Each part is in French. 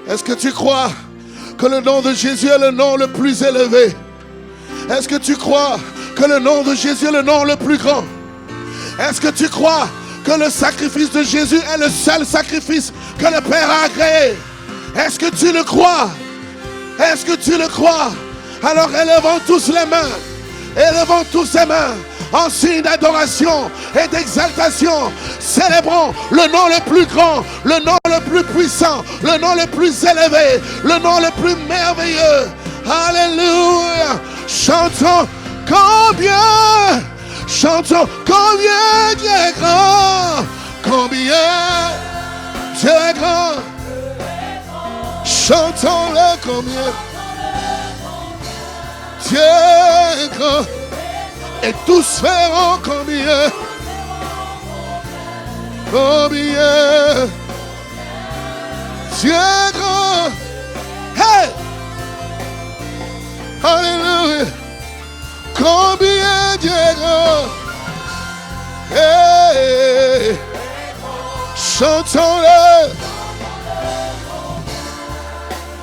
Est-ce que tu crois que le nom de Jésus est le nom le plus élevé? Est-ce que tu crois que le nom de Jésus est le nom le plus grand? Est-ce que tu crois que le sacrifice de Jésus est le seul sacrifice que le Père a agréé? Est-ce que tu le crois? Est-ce que tu le crois? Alors élevons tous les mains. Élevons tous les mains en signe d'adoration et d'exaltation. Célébrons le nom le plus grand, le nom le plus puissant, le nom le plus élevé, le nom le plus merveilleux. Alléluia. Chantons combien Dieu est grand, combien Dieu est grand. Chantons-le combien Dieu est grand. Et tous verront combien Dieu est grand. Hey! Alléluia. Combien Dieu est grand. Hey! Chantons-le.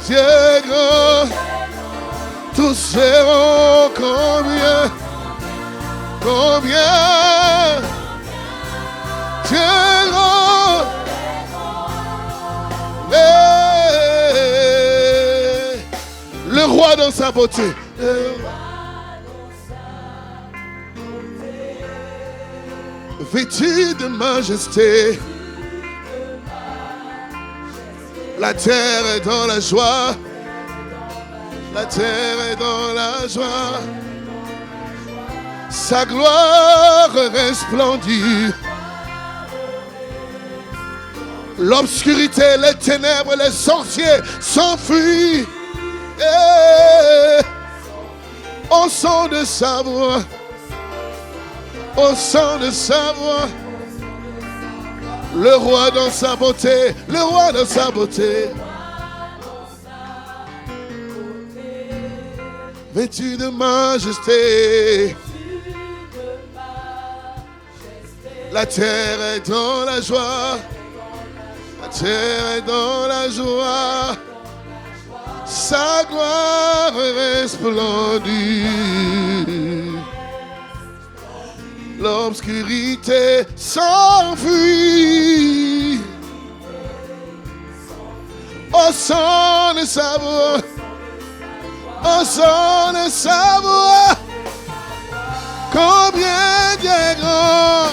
Dieu est grand. Tous verront combien Dieu est grand. Le roi dans sa beauté. Vêtu de majesté. La terre est dans la joie. La terre est dans la joie. Sa gloire resplendit. L'obscurité, les ténèbres, les sorciers s'enfuient. Au son de sa voix. Au son de sa voix. Le roi dans sa beauté. Le roi dans sa beauté. Vêtu de majesté. La terre est dans la joie. La terre est dans la joie. Sa gloire resplendit. L'obscurité s'enfuit. Au son de sa voix. Au son de sa voix. Combien Dieu est grand.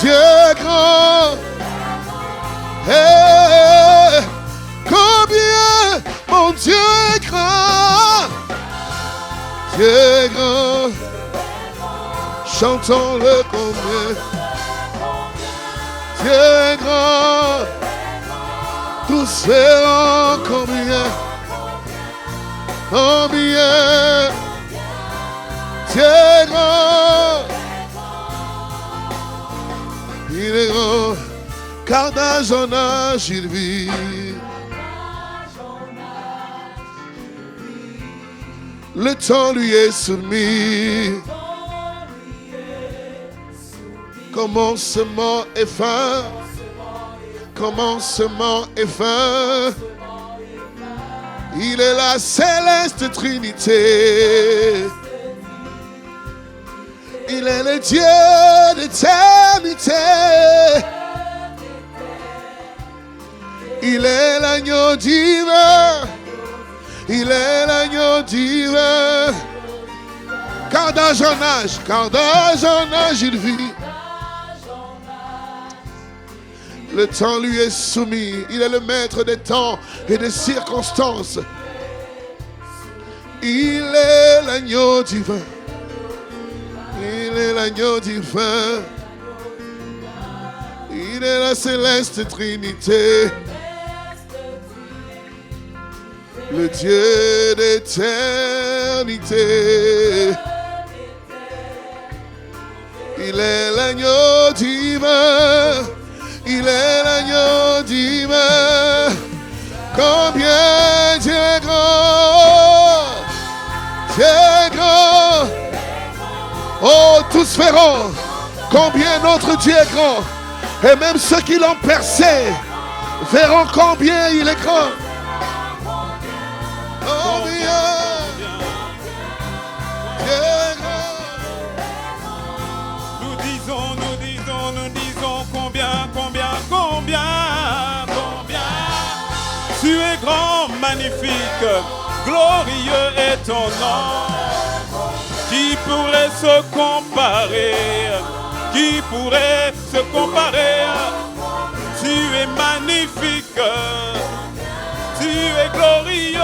Dieu est grand. Hey, combien mon Dieu est grand. Dieu est grand. Chantons-le combien. Dieu est grand. Tous verront combien. Combien Dieu est grand. Il est grand, car d'âge en âge il vit. Le temps lui est soumis. Commencement et fin. Commencement et fin. Il est la céleste Trinité. Il est le Dieu d'éternité. Il est l'agneau divin. Il est l'agneau divin. Car d'âge en âge il vit. Le temps lui est soumis. Il est le maître des temps et des circonstances. Il est l'agneau divin. Il est l'agneau divin. Il est la céleste Trinité. Le Dieu d'éternité. 'Il Il est l'agneau divin. Il est l'agneau divin. Combien Dieu est grand. Dieu est grand. Oh, tous verront combien notre Dieu est grand. Et même ceux qui l'ont percé verront combien il est grand. Combien Dieu est grand. Nous disons combien tu es grand, magnifique, glorieux est ton nom. Qui pourrait se comparer? Qui pourrait se comparer? Tu es magnifique, tu es glorieux.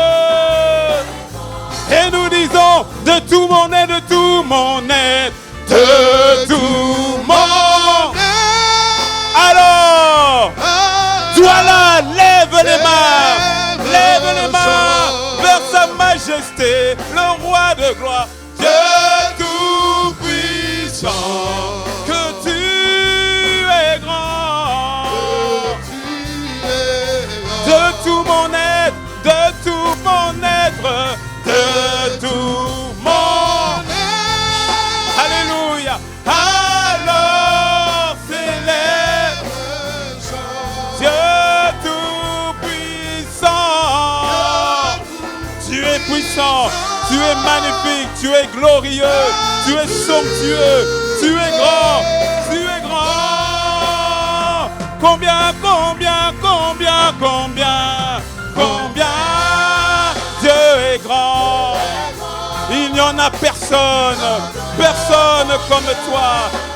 Et nous disons de tout mon être, de tout mon être, de tout mon être. Alors, toi là, lève les mains vers sa majesté, le roi de gloire, Dieu tout-puissant, que tu es grand. De tout mon être, de tout mon être, de tout mon être. Alléluia. Alors célèbre Dieu tout-puissant. Tu es puissant, tu es magnifique, tu es glorieux, tu es somptueux, tu es grand, tu es grand. Combien Dieu est grand. Il n'y en a personne comme toi,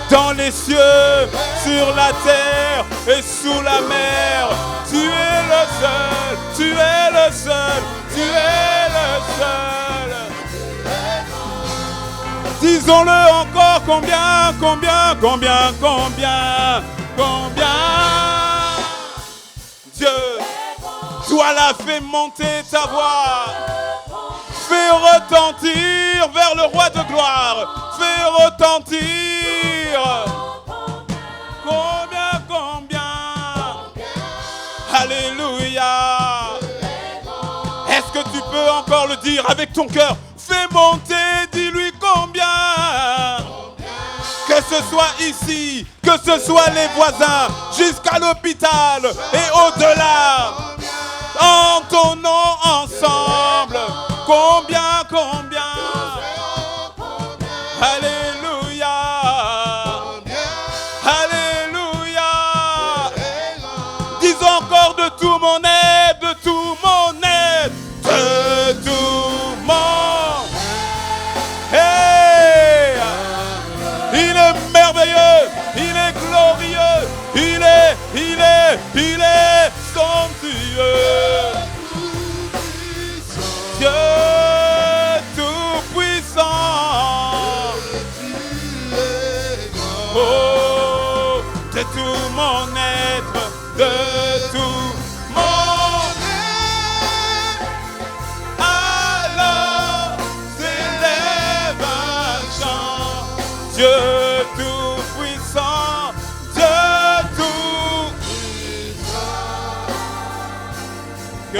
dans les cieux, sur la terre et sous la mer. Tu es le seul, tu es le seul, tu es le seul. Disons-le encore, combien Dieu, toi là, fais monter ta voix. Fais retentir vers le roi de gloire. Fais retentir. Combien. Alléluia. Est-ce que tu peux encore le dire avec ton cœur? Fais monter, dis-lui combien. Que ce soit ici, que ce soit les voisins, jusqu'à l'hôpital et au-delà. En ton nom ensemble. Combien. Alléluia. Alléluia. Dis encore de tout mon être, de tout mon être, de tout mon. Hey! Il est merveilleux, il est glorieux, il est somptueux. Dieu tout-puissant. Oh, de tout mon être, de tout mon être. Alors s'élève un chant. Dieu tout-puissant, Dieu tout-puissant. Que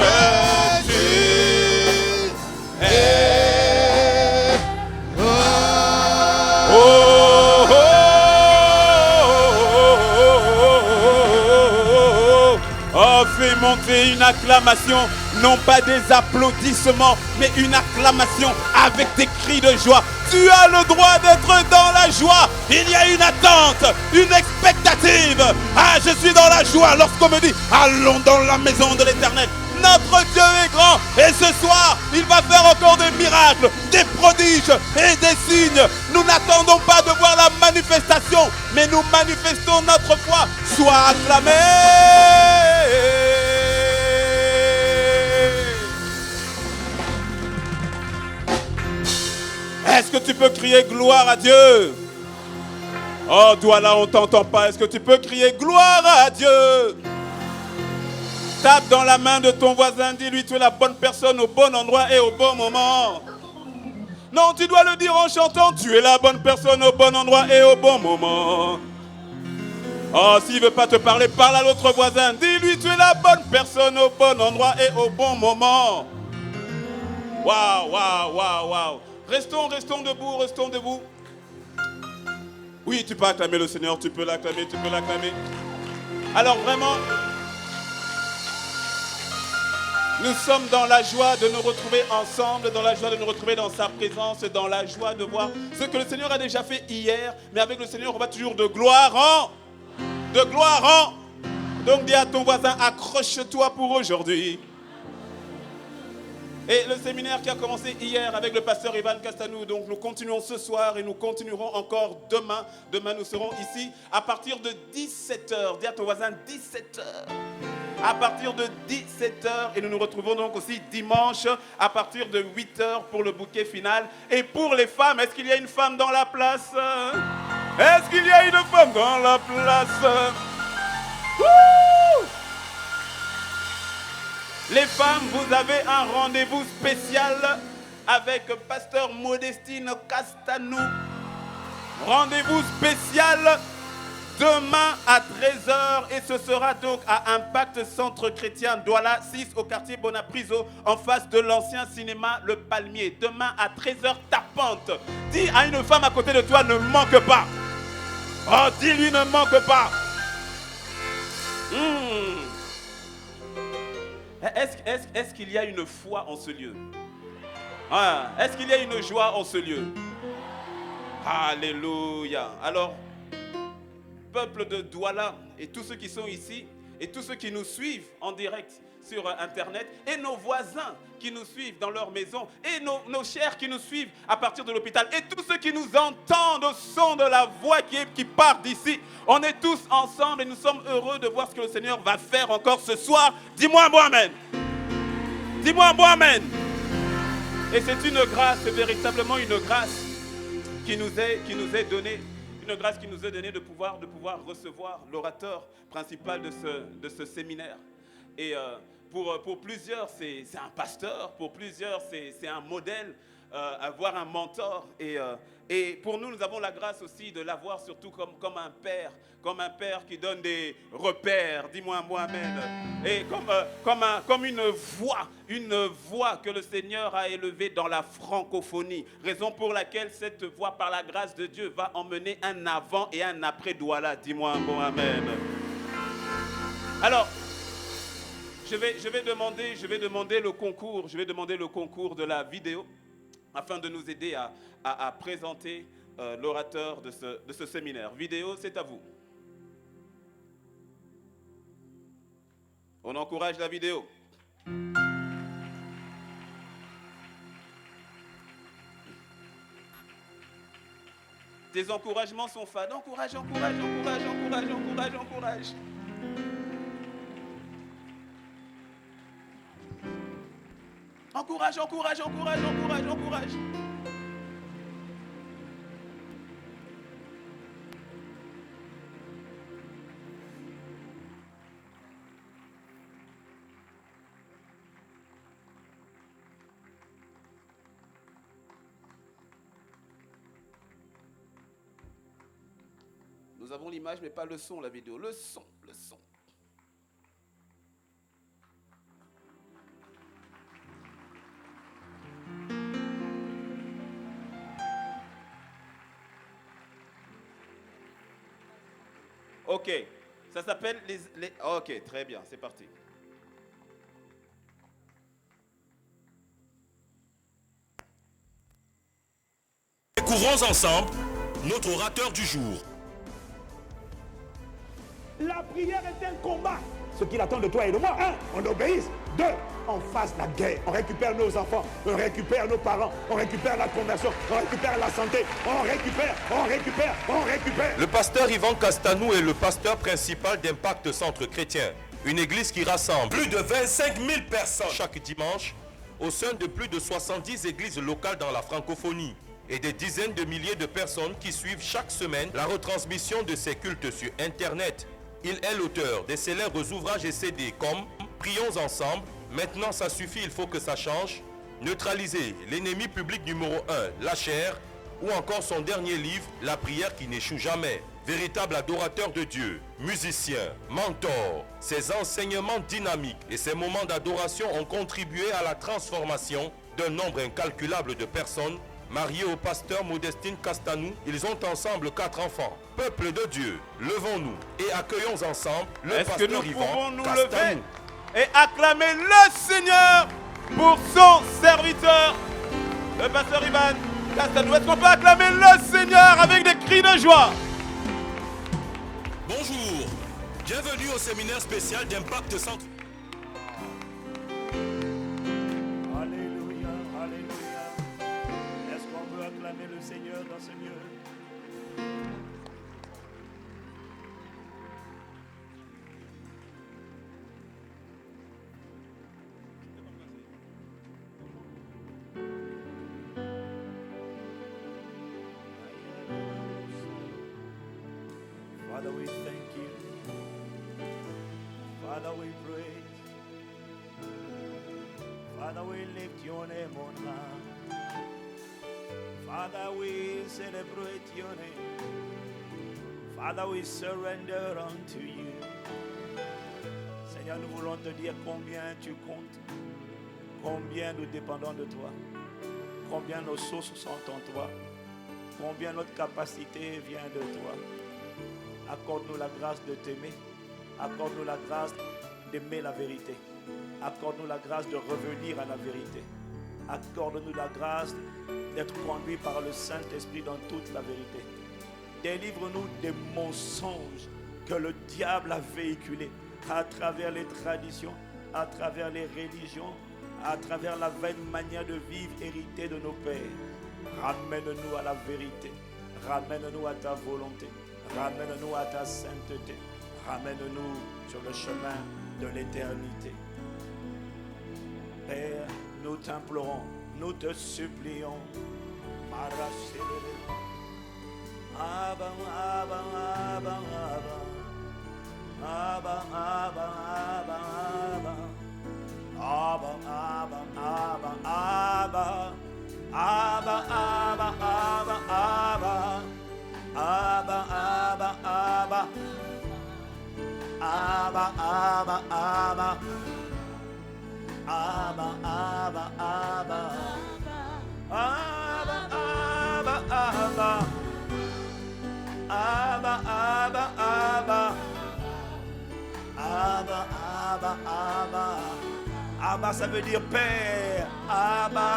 fais monter une acclamation, non pas des applaudissements, mais une acclamation avec des cris de joie. Tu as le droit d'être dans la joie. Il y a une attente, une expectative. Ah, je suis dans la joie lorsqu'on me dit allons dans la maison de l'Éternel. Notre Dieu est grand et ce soir, il va faire encore des miracles, des prodiges et des signes. Nous n'attendons pas de voir la manifestation, mais nous manifestons notre foi. Sois acclamé. Est-ce que tu peux crier gloire à Dieu? Oh, toi là, on ne t'entend pas. Est-ce que tu peux crier gloire à Dieu? Tape dans la main de ton voisin, dis-lui tu es la bonne personne au bon endroit et au bon moment. Non, tu dois le dire en chantant. Tu es la bonne personne au bon endroit et au bon moment. Oh, s'il ne veut pas te parler, parle à l'autre voisin. Dis-lui, tu es la bonne personne au bon endroit et au bon moment. Waouh, waouh, waouh, waouh. Restons debout, restons debout. Oui, tu peux acclamer le Seigneur, tu peux l'acclamer, tu peux l'acclamer. Alors vraiment, nous sommes dans la joie de nous retrouver ensemble, dans la joie de nous retrouver dans sa présence, dans la joie de voir ce que le Seigneur a déjà fait hier. Mais avec le Seigneur, on va toujours de gloire en... De gloire en... Donc dis à ton voisin, accroche-toi pour aujourd'hui. Et le séminaire qui a commencé hier avec le pasteur Ivan Castanou, donc nous continuons ce soir et nous continuerons encore demain. Demain, nous serons ici à partir de 17h. Dis à ton voisin, 17h. À partir de 17h. Et nous nous retrouvons donc aussi dimanche à partir de 8h pour le bouquet final. Et pour les femmes, est-ce qu'il y a une femme dans la place? Est-ce qu'il y a une femme dans la place? Wouh! Les femmes, vous avez un rendez-vous spécial avec pasteur Modestine Castanou. Rendez-vous spécial demain à 13h et ce sera donc à Impact Centre Chrétien Douala 6 au quartier Bonapriso en face de l'ancien cinéma Le Palmier. Demain à 13h tapante. Dis à une femme à côté de toi, ne manque pas. Oh, dis-lui, ne manque pas. Est-ce qu'il y a une foi en ce lieu? Est-ce qu'il y a une joie en ce lieu? Alléluia. Alors, peuple de Douala et tous ceux qui sont ici et tous ceux qui nous suivent en direct sur Internet et nos voisins qui nous suivent dans leur maison et nos chers qui nous suivent à partir de l'hôpital et tous ceux qui nous entendent au son de la voix qui part d'ici. On est tous ensemble et nous sommes heureux de voir ce que le Seigneur va faire encore ce soir. Dis-moi un bon amen. Dis-moi un bon amen. Et c'est une grâce, c'est véritablement une grâce qui nous est donnée. Une grâce qui nous est donnée de pouvoir recevoir l'orateur principal de ce séminaire. Et pour plusieurs, c'est un pasteur. Pour plusieurs, c'est un modèle, avoir un mentor. Et pour nous, nous avons la grâce aussi de l'avoir surtout comme un père qui donne des repères. Dis-moi un mot, amen. Et comme une voix que le Seigneur a élevée dans la francophonie. Raison pour laquelle cette voix, par la grâce de Dieu, va emmener un avant et un après Douala. Dis-moi un bon amen. Alors, je vais demander le concours de la vidéo afin de nous aider à présenter l'orateur de ce séminaire. Vidéo, c'est à vous. On encourage la vidéo. Tes encouragements sont fades. Encourage. Encourage. Nous avons l'image mais pas le son, la vidéo. Le son. Ok, ça s'appelle les... Ok, très bien, c'est parti. Découvrons ensemble notre orateur du jour. La prière est un combat. Ce qu'il attend de toi et de moi, 1, on obéisse. 2, on fasse la guerre. On récupère nos enfants, on récupère nos parents, on récupère la conversion, on récupère la santé, on récupère. Le pasteur Ivan Castanou est le pasteur principal d'Impact Centre Chrétien. Une église qui rassemble plus de 25 000 personnes chaque dimanche au sein de plus de 70 églises locales dans la francophonie et des dizaines de milliers de personnes qui suivent chaque semaine la retransmission de ces cultes sur Internet. Il est l'auteur des célèbres ouvrages et CD comme « Prions ensemble »,« Maintenant ça suffit, il faut que ça change »,« Neutraliser l'ennemi public numéro 1, la chair, ou encore son dernier livre, La prière qui n'échoue jamais. Véritable adorateur de Dieu, musicien, mentor, ses enseignements dynamiques et ses moments d'adoration ont contribué à la transformation d'un nombre incalculable de personnes. Mariés au pasteur Modestine Castanou, ils ont ensemble 4 enfants. Peuple de Dieu, levons-nous et accueillons ensemble le pasteur Est-ce que nous Yvan pouvons nous Castanou. lever et acclamer le Seigneur pour son serviteur, le pasteur Yvan Castanou? Est-ce qu'on peut acclamer le Seigneur avec des cris de joie? Bonjour, bienvenue au séminaire spécial d'Impact Centre. Alléluia, alléluia. Est-ce qu'on peut acclamer le Seigneur dans ce lieu? Father, we thank you. Father, we praise. Father, we lift your name on high. Father, we celebrate your name. Father, we surrender unto you. Seigneur, nous voulons te dire combien tu comptes, combien nous dépendons de toi, combien nos sources sont en toi, combien notre capacité vient de toi. Accorde-nous la grâce de t'aimer. Accorde-nous la grâce d'aimer la vérité. Accorde-nous la grâce de revenir à la vérité. Accorde-nous la grâce d'être conduit par le Saint-Esprit dans toute la vérité. Délivre-nous des mensonges que le diable a véhiculés à travers les traditions, à travers les religions, à travers la vaine manière de vivre héritée de nos pères. Ramène-nous à la vérité. Ramène-nous à ta volonté. Ramène-nous à ta sainteté. Ramène-nous sur le chemin de l'éternité. Père, nous t'implorons, nous te supplions. Abba, Abba, Abba, Abba, Abba, Abba, Abba, Abba, Abba, Abba, Abba, Abba, Abba, Abba. Abba, Abba, Abba, Abba, Abba, Abba, Abba, Abba, Abba, Abba, Abba, Abba, Abba, Abba, Abba, Abba, Abba, Abba. Abba, ça veut dire Père. Abba,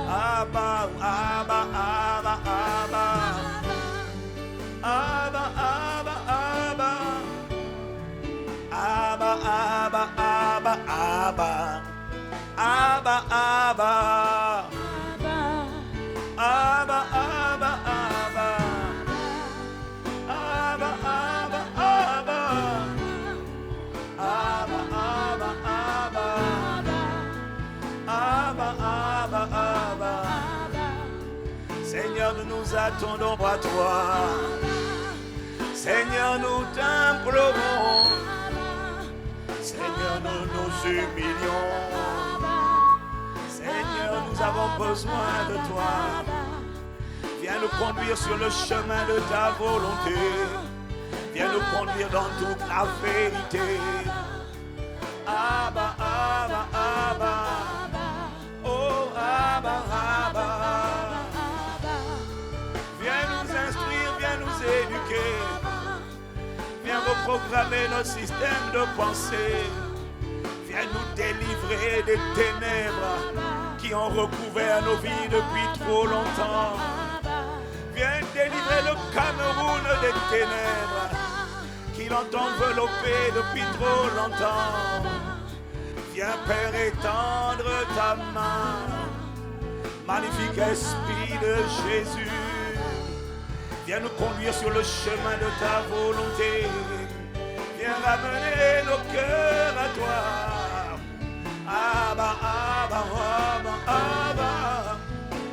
Abba, Abba, Abba, Abba. Abba, Abba, Abba, Abba, Abba, Abba, Abba, Abba, Abba, Abba, Abba, Abba, Abba, Abba, Abba, Abba, Abba, Abba. Seigneur, nous nous attendons à toi. Seigneur, nous t'implorons. Seigneur, nous nous humilions. Seigneur, nous avons besoin de toi. Viens nous conduire sur le chemin de ta volonté. Viens nous conduire dans toute la vérité. Abba, Abba, Abba. Oh, Abba, Abba. Viens nous instruire, viens nous éduquer. Viens reprogrammer notre système de pensée. Viens nous délivrer des ténèbres qui ont recouvert nos vies depuis trop longtemps. Viens délivrer le Cameroun des ténèbres qui l'ont enveloppé depuis trop longtemps. Viens, Père, étendre ta main. Magnifique Esprit de Jésus. Viens nous conduire sur le chemin de ta volonté. Viens ramener nos cœurs à toi. Abba, Abba, Abba, Abba,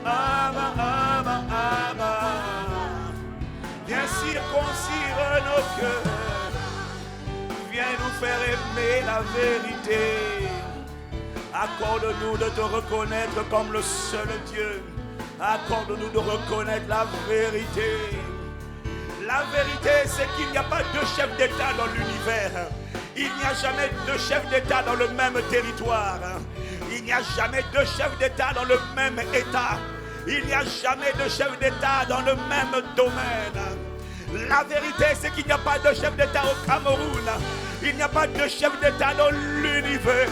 Abba, Abba, Abba. Viens circoncire nos cœurs. Viens nous faire aimer la vérité. Accorde-nous de te reconnaître comme le seul Dieu. Accorde-nous de reconnaître la vérité. La vérité, c'est qu'il n'y a pas deux chefs d'État dans l'univers. Il n'y a jamais deux chefs d'État dans le même territoire. Il n'y a jamais deux chefs d'État dans le même État. Il n'y a jamais deux chefs d'État dans le même domaine. La vérité, c'est qu'il n'y a pas de chef d'État au Cameroun. Il n'y a pas de chef d'État dans l'univers.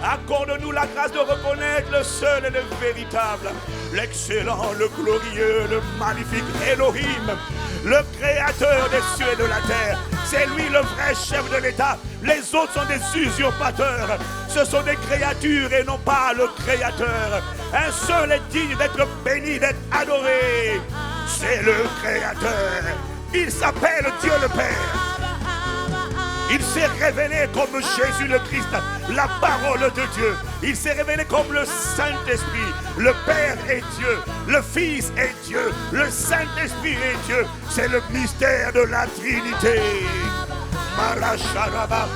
Accorde-nous la grâce de reconnaître le seul et le véritable, l'excellent, le glorieux, le magnifique Elohim, le créateur des cieux et de la terre. C'est lui le vrai chef de l'État. Les autres sont des usurpateurs. Ce sont des créatures et non pas le créateur. Un seul est digne d'être béni, d'être adoré. C'est le créateur. Il s'appelle Dieu le Père. Il s'est révélé comme Jésus le Christ, la parole de Dieu. Il s'est révélé comme le Saint-Esprit. Le Père est Dieu, le Fils est Dieu, le Saint-Esprit est Dieu. C'est le mystère de la Trinité. Maracharaba.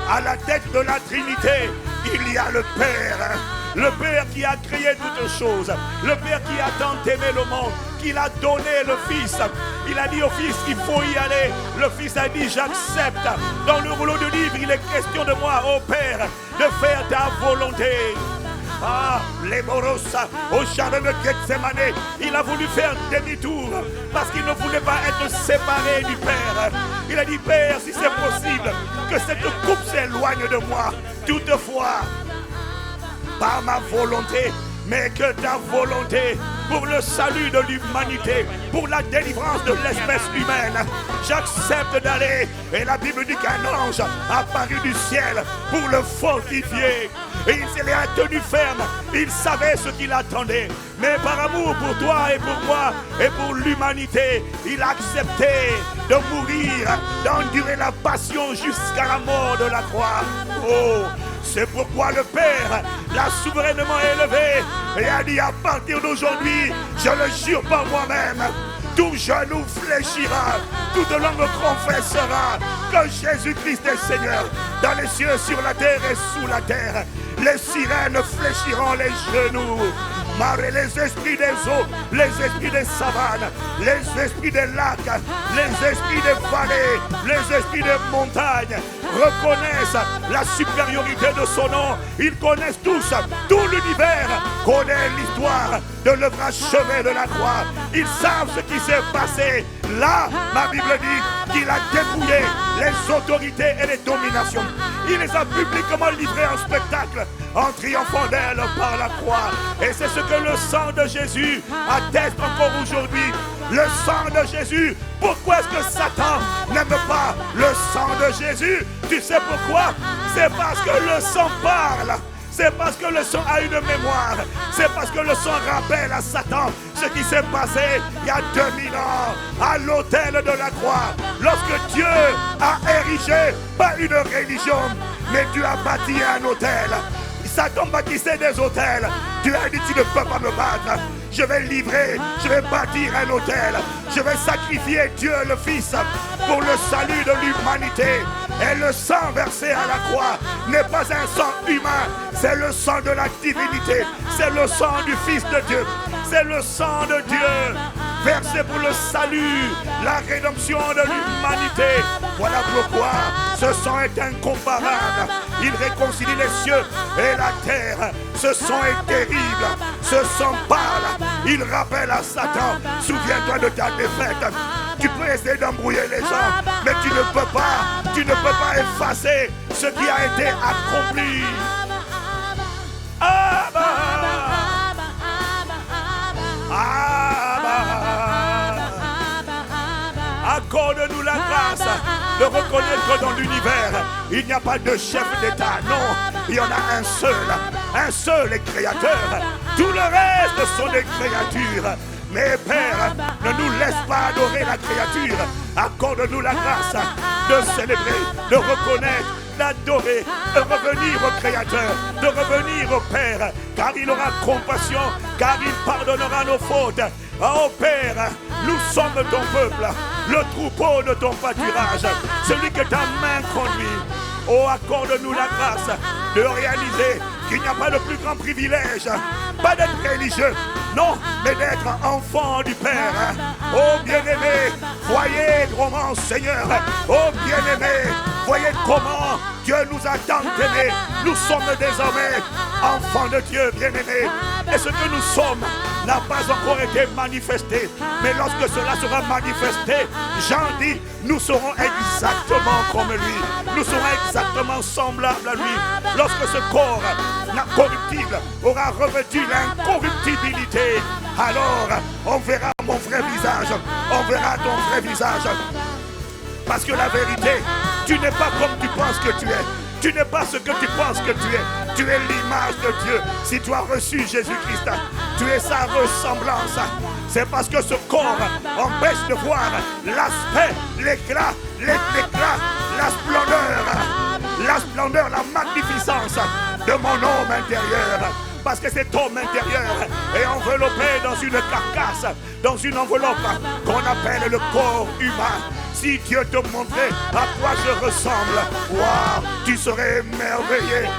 À la tête de la Trinité, il y a le Père. Le Père qui a créé toutes choses. Le Père qui a tant aimé le monde, qu'il a donné le Fils. Il a dit au Fils qu'il faut y aller. Le Fils a dit j'accepte. Dans le rouleau de livre, il est question de moi, ô Père, de faire ta volonté. Ah, les Morosa, au jardin de Gethsemane, il a voulu faire demi-tour parce qu'il ne voulait pas être séparé du Père. Il a dit, Père, si c'est possible, que cette coupe s'éloigne de moi. Toutefois, par ma volonté, mais que ta volonté pour le salut de l'humanité, pour la délivrance de l'espèce humaine. J'accepte d'aller. Et la Bible dit qu'un ange apparut du ciel pour le fortifier. Et il s'est tenu ferme. Il savait ce qu'il attendait. Mais par amour pour toi et pour moi et pour l'humanité, il a accepté de mourir, d'endurer la passion jusqu'à la mort de la croix. Oh! C'est pourquoi le Père l'a souverainement élevé et a dit à partir d'aujourd'hui, je le jure par moi-même, tout genou fléchira, toute langue confessera que Jésus-Christ est Seigneur dans les cieux, sur la terre et sous la terre. Les sirènes fléchiront les genoux. Les esprits des eaux, les esprits des savanes, les esprits des lacs, les esprits des vallées, les esprits des montagnes reconnaissent la supériorité de son nom. Ils connaissent tous, tout l'univers connaît l'histoire de l'œuvre achevée de la croix. Ils savent ce qui s'est passé. Là, ma Bible dit qu'il a dépouillé les autorités et les dominations. Il les a publiquement livrées en spectacle, en triomphant d'elles par la croix. Et c'est ce que le sang de Jésus atteste encore aujourd'hui. Le sang de Jésus. Pourquoi est-ce que Satan n'aime pas le sang de Jésus? Tu sais pourquoi? C'est parce que le sang parle. C'est parce que le sang a une mémoire. C'est parce que le sang rappelle à Satan ce qui s'est passé il y a 2000 ans à l'autel de la croix. Lorsque Dieu a érigé, pas une religion, mais Dieu a bâti un autel. Satan bâtissait des autels. Dieu a dit, tu ne peux pas me battre. Je vais livrer, je vais bâtir un autel. Je vais sacrifier Dieu le Fils pour le salut de l'humanité. Et le sang versé à la croix n'est pas un sang humain. C'est le sang de la divinité. C'est le sang du Fils de Dieu. C'est le sang de Dieu versé pour le salut, la rédemption de l'humanité. Voilà pourquoi ce sang est incomparable. Il réconcilie les cieux et la terre. Ce sang est terrible. Ce sang parle. Il rappelle à Satan, souviens-toi de ta défaite. Tu peux essayer d'embrouiller les gens, mais tu ne peux pas effacer ce qui a été accompli. Abba, accorde-nous la grâce de reconnaître que dans l'univers, il n'y a pas de chef d'État. Non, il y en a un seul est créateur. Tout le reste sont des créatures. Mais Père, ne nous laisse pas adorer la créature. Accorde-nous la grâce de célébrer, de reconnaître, d'adorer, de revenir au Créateur, de revenir au Père, car il aura compassion, car il pardonnera nos fautes. Oh Père, nous sommes ton peuple, le troupeau de ton pâturage, celui que ta main conduit. Oh, accorde-nous la grâce de réaliser qu'il n'y a pas de plus grand privilège, pas d'être religieux, non, mais d'être enfant du Père. Oh, bien-aimé, voyez comment, Seigneur, oh, bien-aimé, voyez comment Dieu nous a tant aimés. Nous sommes désormais enfants de Dieu, bien-aimés. Et ce que nous sommes n'a pas encore été manifesté. Mais lorsque cela sera manifesté, Jean dit, nous serons exactement comme lui. Nous serons exactement semblables à lui. Lorsque ce corps corruptible aura revêtu l'incorruptibilité, alors on verra mon vrai visage. On verra ton vrai visage. Parce que la vérité, tu n'es pas comme tu penses que tu es. Tu n'es pas ce que tu penses que tu es. Tu es l'image de Dieu. Si tu as reçu Jésus-Christ, tu es sa ressemblance. C'est parce que ce corps empêche de voir l'aspect, l'éclat, la splendeur, la magnificence de mon homme intérieur. Parce que cet homme intérieur est enveloppé dans une carcasse, dans une enveloppe qu'on appelle le corps humain. Si Dieu te montrait à quoi je ressemble, wow, tu serais émerveillé.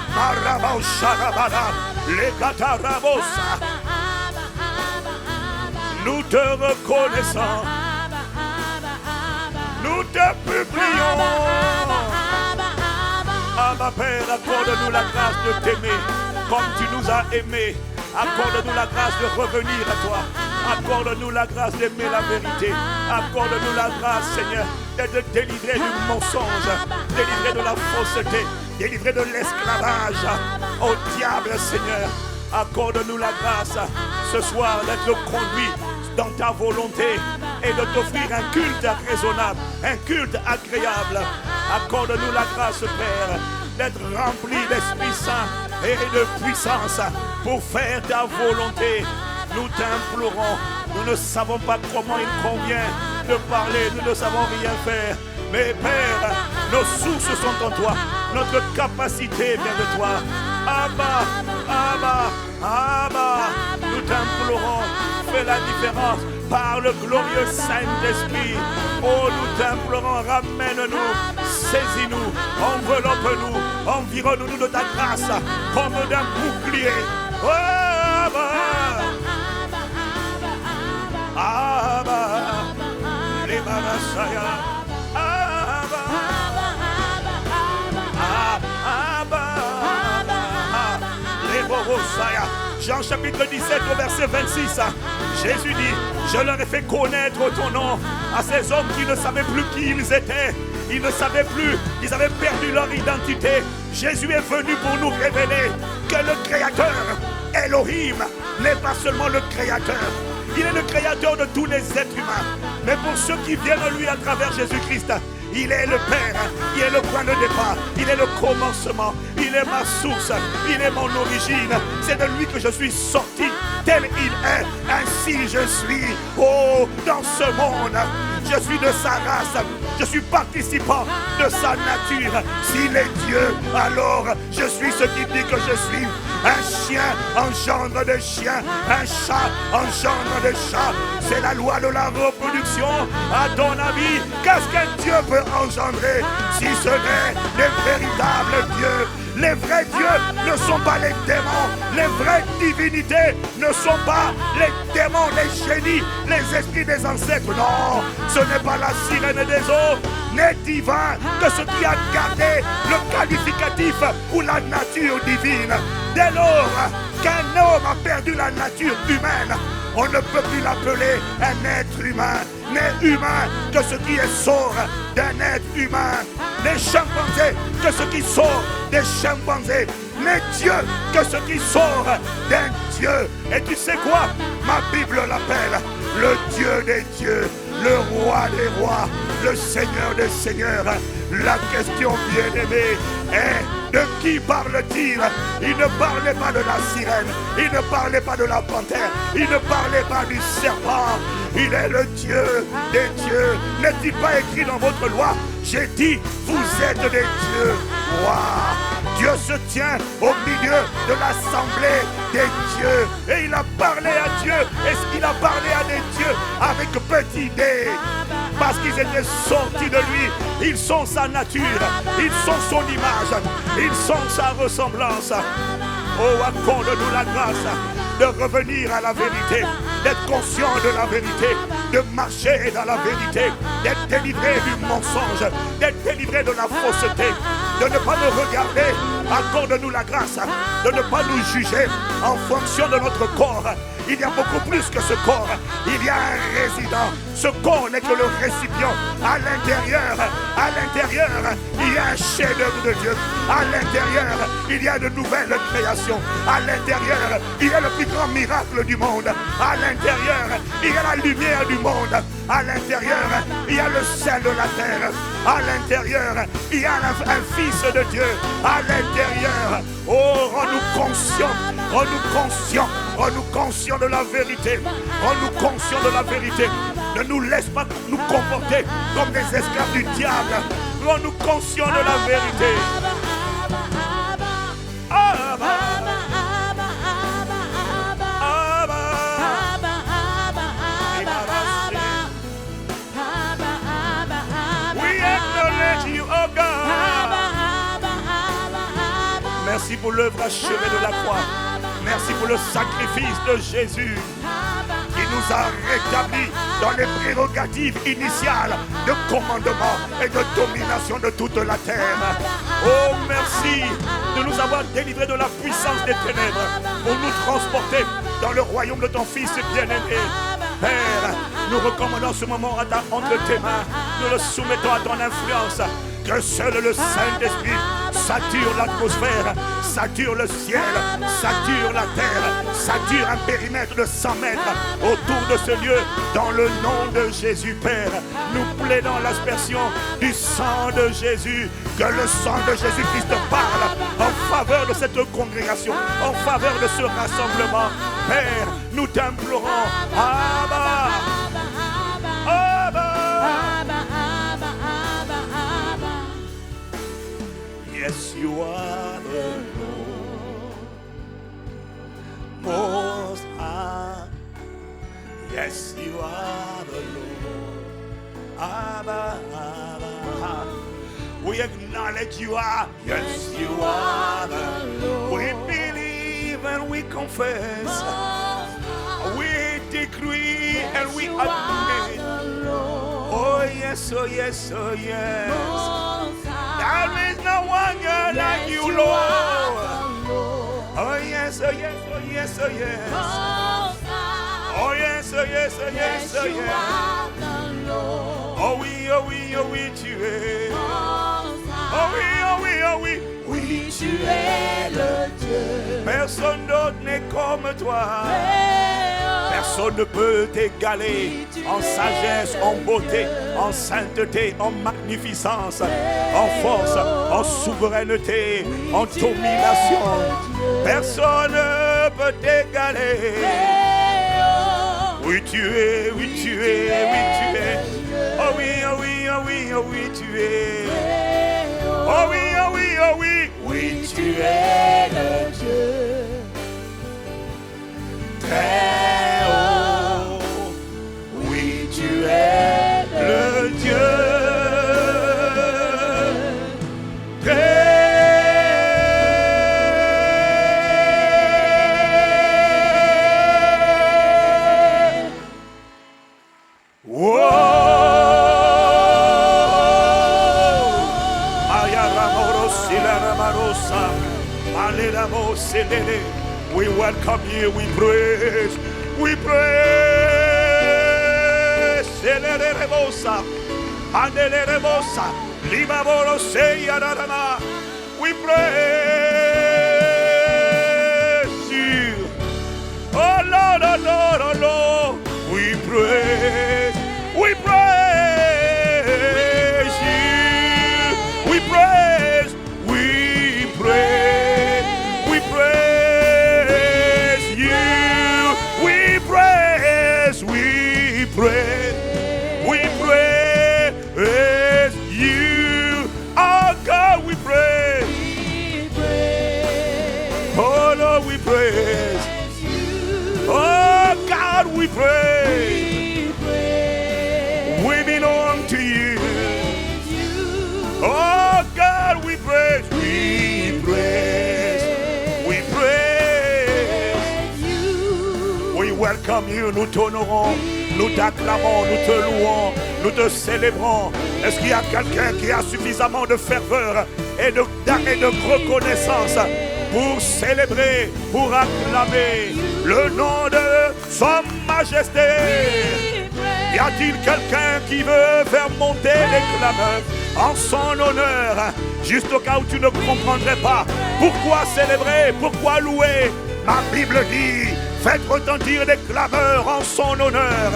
Nous te reconnaissons. Nous te publions. Abba Père, accorde-nous la grâce de t'aimer comme tu nous as aimés. Accorde-nous la grâce de revenir à toi. Accorde-nous la grâce d'aimer la vérité. Accorde-nous la grâce, Seigneur, de te délivrer du mensonge, délivrer de la fausseté, délivrer de l'esclavage au diable, Seigneur. Accorde-nous la grâce ce soir d'être conduit dans ta volonté et de t'offrir un culte raisonnable, un culte agréable. Accorde-nous la grâce, Père, d'être rempli d'Esprit Saint et de puissance pour faire ta volonté. Nous t'implorons, nous ne savons pas comment il convient de parler, nous ne savons rien faire. Mais Père, nos sources sont en toi, notre capacité vient de toi. Abba, Abba, Abba, nous t'implorons, fais la différence par le glorieux Saint-Esprit. Oh, nous t'implorons, ramène-nous, saisis-nous, enveloppe-nous, environne-nous de ta grâce comme d'un bouclier. Oh, Abba, Abba, les Barasaya, Abba, Abba, les Borosaya. Jean chapitre 17 au verset 26, Jésus dit, je leur ai fait connaître ton nom à ces hommes qui ne savaient plus qui ils étaient. Ils ne savaient plus, ils avaient perdu leur identité. Jésus est venu pour nous révéler que le Créateur, Elohim, n'est pas seulement le Créateur. Il est le Créateur de tous les êtres humains. Mais pour ceux qui viennent à lui à travers Jésus-Christ, il est le Père, il est le point de départ, il est le commencement, il est ma source, il est mon origine. C'est de lui que je suis sorti, tel il est, ainsi je suis. Oh, dans ce monde, je suis de sa race, je suis participant de sa nature. S'il est Dieu, alors je suis ce qu'il dit que je suis. Un chien engendre des chiens, un chat engendre des chats. C'est la loi de la reproduction. À ton avis, qu'est-ce qu'un Dieu peut engendrer si ce n'est les véritables dieux? Les vrais dieux ne sont pas les démons. Les vraies divinités ne sont pas les démons, les génies, les esprits des ancêtres. Non, ce n'est pas la sirène des eaux, n'est divin que ce qui a gardé le qualificatif ou la nature divine. Dès lors qu'un homme a perdu la nature humaine, on ne peut plus l'appeler un être humain. N'est humain que ce qui est sort d'un être humain. N'est chimpanzé que ce qui sort des chimpanzés. N'est Dieu que ce qui sort d'un Dieu. Et tu sais quoi? Ma Bible l'appelle le Dieu des dieux, le roi des rois, le Seigneur des seigneurs. La question, bien-aimée, est de qui parle-t-il? Il ne parlait pas de la sirène, il ne parlait pas de la panthère, il ne parlait pas du serpent. Il est le Dieu des dieux. N'est-il pas écrit dans votre loi? J'ai dit, vous êtes des dieux. Wow. Dieu se tient au milieu de l'assemblée des dieux. Et il a parlé à Dieu. Et il a parlé à des dieux avec petit d. Parce qu'ils étaient sortis de lui. Ils sont sa nature. Ils sont son image. Ils sont sa ressemblance. Oh, accorde-nous la grâce de revenir à la vérité, d'être conscient de la vérité, de marcher dans la vérité, d'être délivré du mensonge, d'être délivré de la fausseté, de ne pas nous regarder. Accorde-nous la grâce de ne pas nous juger en fonction de notre corps. Il y a beaucoup plus que ce corps. Il y a un résident. Ce corps n'est que le récipient. À l'intérieur, il y a un chef-d'œuvre de Dieu. À l'intérieur, il y a de nouvelles créations. À l'intérieur, il y a le plus grand miracle du monde. À l'intérieur, il y a la lumière du monde. À l'intérieur, il y a le sel de la terre. À l'intérieur, il y a un fils de Dieu. À l'intérieur, oh, rends-nous conscients. Rends-nous conscients de la vérité. Rends-nous conscients de la vérité. Ne nous laisse pas nous comporter comme des esclaves du diable. Rends-nous conscients de la vérité. We acknowledge you, oh God. Merci pour l'œuvre achevée de la croix. Merci pour le sacrifice de Jésus qui nous a rétablis dans les prérogatives initiales de commandement et de domination de toute la terre. Oh, merci de nous avoir délivrés de la puissance des ténèbres pour nous transporter dans le royaume de ton Fils bien-aimé. Père, nous recommandons ce moment entre tes mains. Nous le soumettons à ton influence. Que seul le Saint-Esprit sature l'atmosphère, sature le ciel, sature la terre, sature un périmètre de 100 mètres autour de ce lieu, dans le nom de Jésus, Père. Nous plaidons l'aspersion du sang de Jésus, que le sang de Jésus-Christ parle en faveur de cette congrégation, en faveur de ce rassemblement. Père, nous t'implorons, Abba, Abba. Yes, you are the Lord, Most High. Yes, you are the Lord, Abba, Abba. We acknowledge you are. Yes, you are the Lord. We believe and we confess. We decree and we admit. Oh yes, oh yes, oh yes. There is no one like you, Lord. Oh yes, oh yes, oh yes, oh yes. Oh yes, oh yes, oh yes, oh yes. Oh oui, tu es. Oh oui, tu es le Dieu. Personne d'autre n'est comme toi. Personne ne peut t'égaler en sagesse, en beauté, en sainteté, en magnificence, en force, en souveraineté, en domination. Personne ne peut t'égaler. Oui, tu es, oui, tu es, oui, tu es. Oh oui, oh oui, oh oui, oh oui, tu es. Oh oui, oh oui, oh oui. Oui, tu es le Dieu. Très haut, oui, tu es le Dieu. We welcome you, we praise, we praise. We praise you. Oh Lord, oh Lord, oh Lord, we praise, we praise you. We praise, we praise, we praise you. We praise, we praise, we praise you. Oh God, we praise. praise. We belong to you. Oh God, we praise. We praise. We praise. We welcome you. Nous t'honorons. Nous t'acclamons. Nous te louons. Nous te célébrons. Est-ce qu'il y a quelqu'un qui a suffisamment de ferveur et de reconnaissance pour célébrer, pour acclamer le nom de Sa Majesté? Y a-t-il quelqu'un qui veut faire monter les clameurs en son honneur, juste au cas où tu ne comprendrais pas pourquoi célébrer, pourquoi louer? Ma Bible dit, faites retentir des clameurs en son honneur.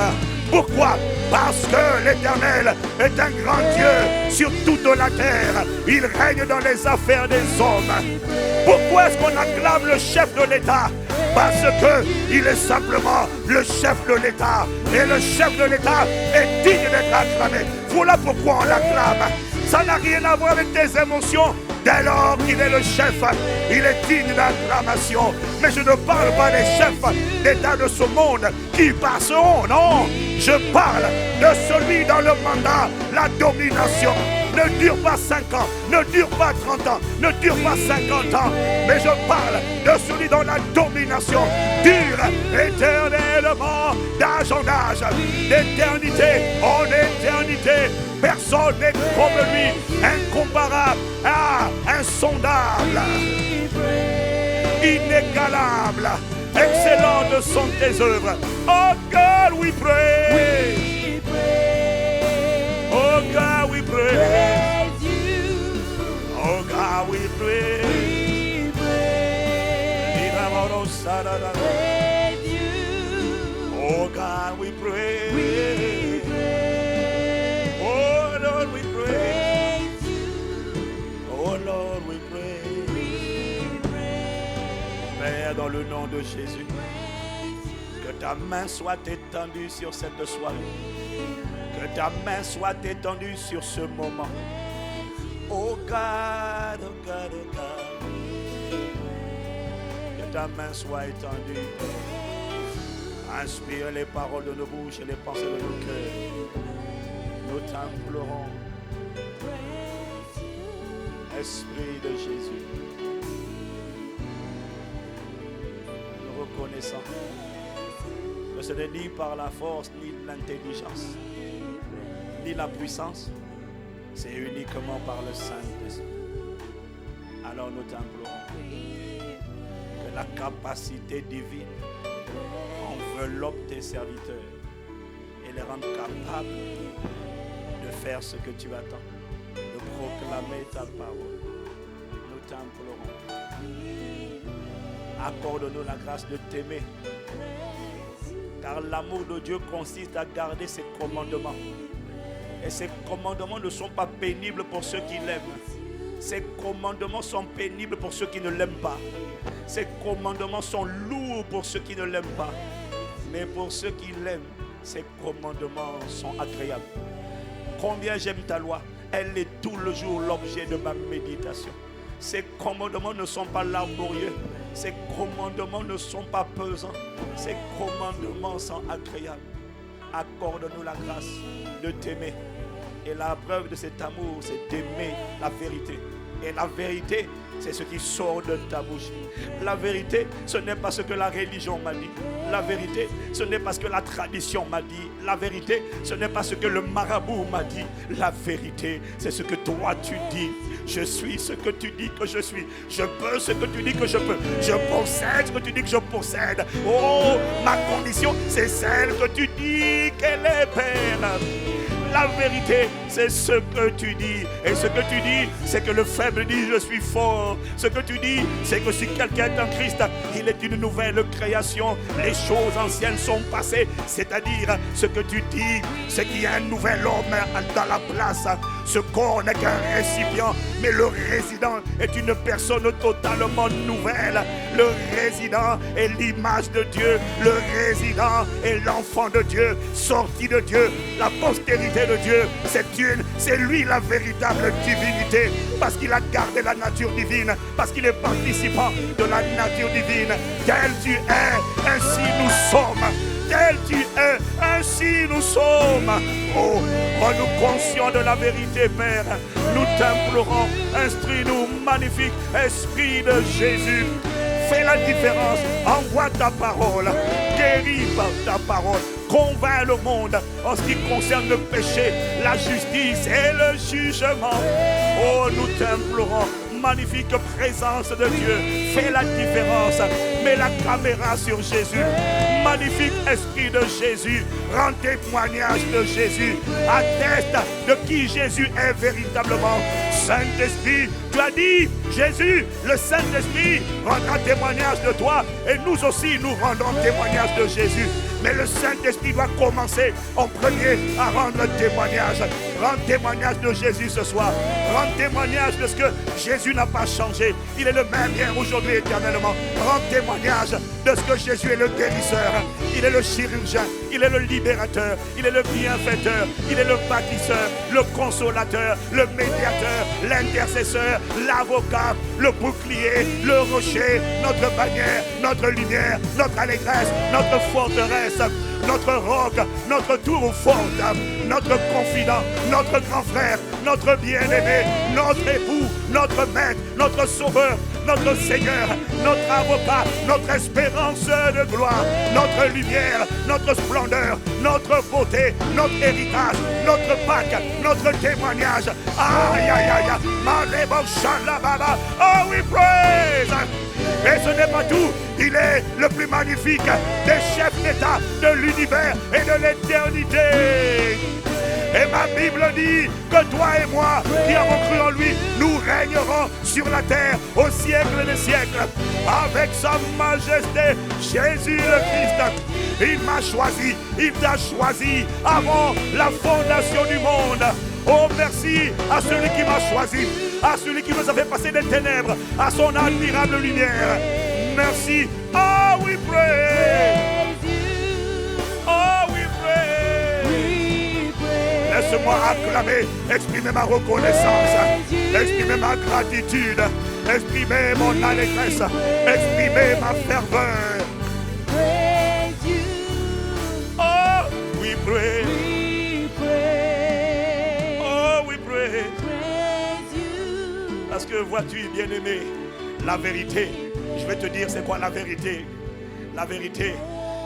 Pourquoi? Parce que l'Éternel est un grand Dieu sur toute la terre. Il règne dans les affaires des hommes. Pourquoi est-ce qu'on acclame le chef de l'État? Parce qu'il est simplement le chef de l'État. Et le chef de l'État est digne d'être acclamé. Voilà pourquoi on l'acclame. Ça n'a rien à voir avec tes émotions. Dès lors qu'il est le chef, il est digne d'acclamation. Mais je ne parle pas des chefs d'État de ce monde qui passeront, non. Je parle de celui dans le mandat, la domination. Ne dure pas 5 ans, ne dure pas 30 ans, ne dure pas 50 ans. Mais je parle de celui dans la domination dure éternellement, d'âge en âge, d'éternité en éternité. Personne n'est comme lui, incomparable, insondable, inégalable. Excellentes sont tes œuvres. Oh God, we pray. Oh God, we pray. Oh God, we pray. Oh God, we pray. Oh Lord, we pray. Oh Lord, we pray. Père, dans le nom de Jésus, que ta main soit étendue sur cette soirée. Que ta main soit étendue sur ce moment. Oh God, oh God, oh God. Que ta main soit étendue. Inspire les paroles de nos bouches et les pensées de nos cœurs. Nous t'implorons. Esprit de Jésus. Nous reconnaissons que ce n'est ni par la force, ni l'intelligence, ni la puissance, c'est uniquement par le Saint-Esprit. Alors nous t'implorons que la capacité divine enveloppe tes serviteurs et les rende capables de faire ce que tu attends, de proclamer ta parole. Nous t'implorons. Accorde-nous la grâce de t'aimer. Car l'amour de Dieu consiste à garder ses commandements. Et ces commandements ne sont pas pénibles pour ceux qui l'aiment. Ces commandements sont pénibles pour ceux qui ne l'aiment pas. Ces commandements sont lourds pour ceux qui ne l'aiment pas. Mais pour ceux qui l'aiment, ces commandements sont agréables. Combien j'aime ta loi. Elle est tout le jour l'objet de ma méditation. Ces commandements ne sont pas laborieux. Ces commandements ne sont pas pesants. Ces commandements sont agréables. Accorde-nous la grâce de t'aimer. Et la preuve de cet amour, c'est d'aimer la vérité. Et la vérité, c'est ce qui sort de ta bouche. La vérité, ce n'est pas ce que la religion m'a dit. La vérité, ce n'est pas ce que la tradition m'a dit. La vérité, ce n'est pas ce que le marabout m'a dit. La vérité, c'est ce que toi tu dis. Je suis ce que tu dis que je suis. Je peux ce que tu dis que je peux. Je possède ce que tu dis que je possède. Oh, ma condition, c'est celle que tu dis qu'elle est, Père. La vérité, c'est ce que tu dis. Et ce que tu dis, c'est que le faible dit je suis fort. Ce que tu dis, c'est que si quelqu'un est en Christ, il est une nouvelle création. Les choses anciennes sont passées. C'est-à-dire, ce que tu dis, c'est qu'il y a un nouvel homme dans la place. Ce corps n'est qu'un récipient, mais le résident est une personne totalement nouvelle. Le résident est l'image de Dieu. Le résident est l'enfant de Dieu, sorti de Dieu, la postérité de Dieu. C'est lui la véritable divinité, parce qu'il a gardé la nature divine, parce qu'il est participant de la nature divine. Tel tu es, ainsi nous sommes. tel tu es, ainsi nous sommes. Oh, rends-nous conscients de la vérité, Père. Nous t'implorons, instruis-nous, magnifique Esprit de Jésus. Fais la différence, envoie ta parole, guéris par ta parole, convainc le monde en ce qui concerne le péché, la justice et le jugement. Oh, nous t'implorons, magnifique présence de Dieu, fais la différence, mets la caméra sur Jésus. Magnifique Esprit de Jésus, rends témoignage de Jésus, atteste de qui Jésus est véritablement. Saint-Esprit, tu as dit, Jésus, le Saint-Esprit rendra témoignage de toi et nous aussi nous rendons témoignage de Jésus. Mais le Saint-Esprit doit commencer en premier à rendre témoignage. Rends témoignage de Jésus ce soir. Rends témoignage de ce que Jésus n'a pas changé. Il est le même hier, aujourd'hui, éternellement. Rends témoignage de ce que Jésus est le guérisseur. Il est le chirurgien. Il est le libérateur. Il est le bienfaiteur. Il est le bâtisseur, le consolateur, le médiateur, l'intercesseur, l'avocat, le bouclier, le rocher, notre bannière, notre lumière, notre allégresse, notre forteresse, notre roc, notre tour forte, notre confident, notre grand frère, notre bien-aimé, notre époux, notre maître, notre sauveur, notre Seigneur, notre avocat, notre espérance de gloire, notre lumière, notre splendeur, notre beauté, notre héritage, notre Pâques, notre témoignage. Aïe, aïe, aïe, oh, we praise. Et ce n'est pas tout, il est le plus magnifique des chefs d'État de l'univers et de l'éternité. Et ma Bible dit que toi et moi, qui avons cru en lui, nous régnerons sur la terre au siècle des siècles. Avec sa majesté, Jésus le Christ, il m'a choisi, il t'a choisi avant la fondation du monde. Oh, merci à celui qui m'a choisi, à celui qui nous a fait passer des ténèbres à son admirable lumière. Merci. Oh, we pray. Oh, we pray. Laisse-moi acclamer, exprimer ma reconnaissance, exprimer ma gratitude, exprimer mon allégresse, exprimer ma ferveur. Oh, we pray. Parce que vois-tu, bien-aimé, la vérité, je vais te dire c'est quoi la vérité. La vérité,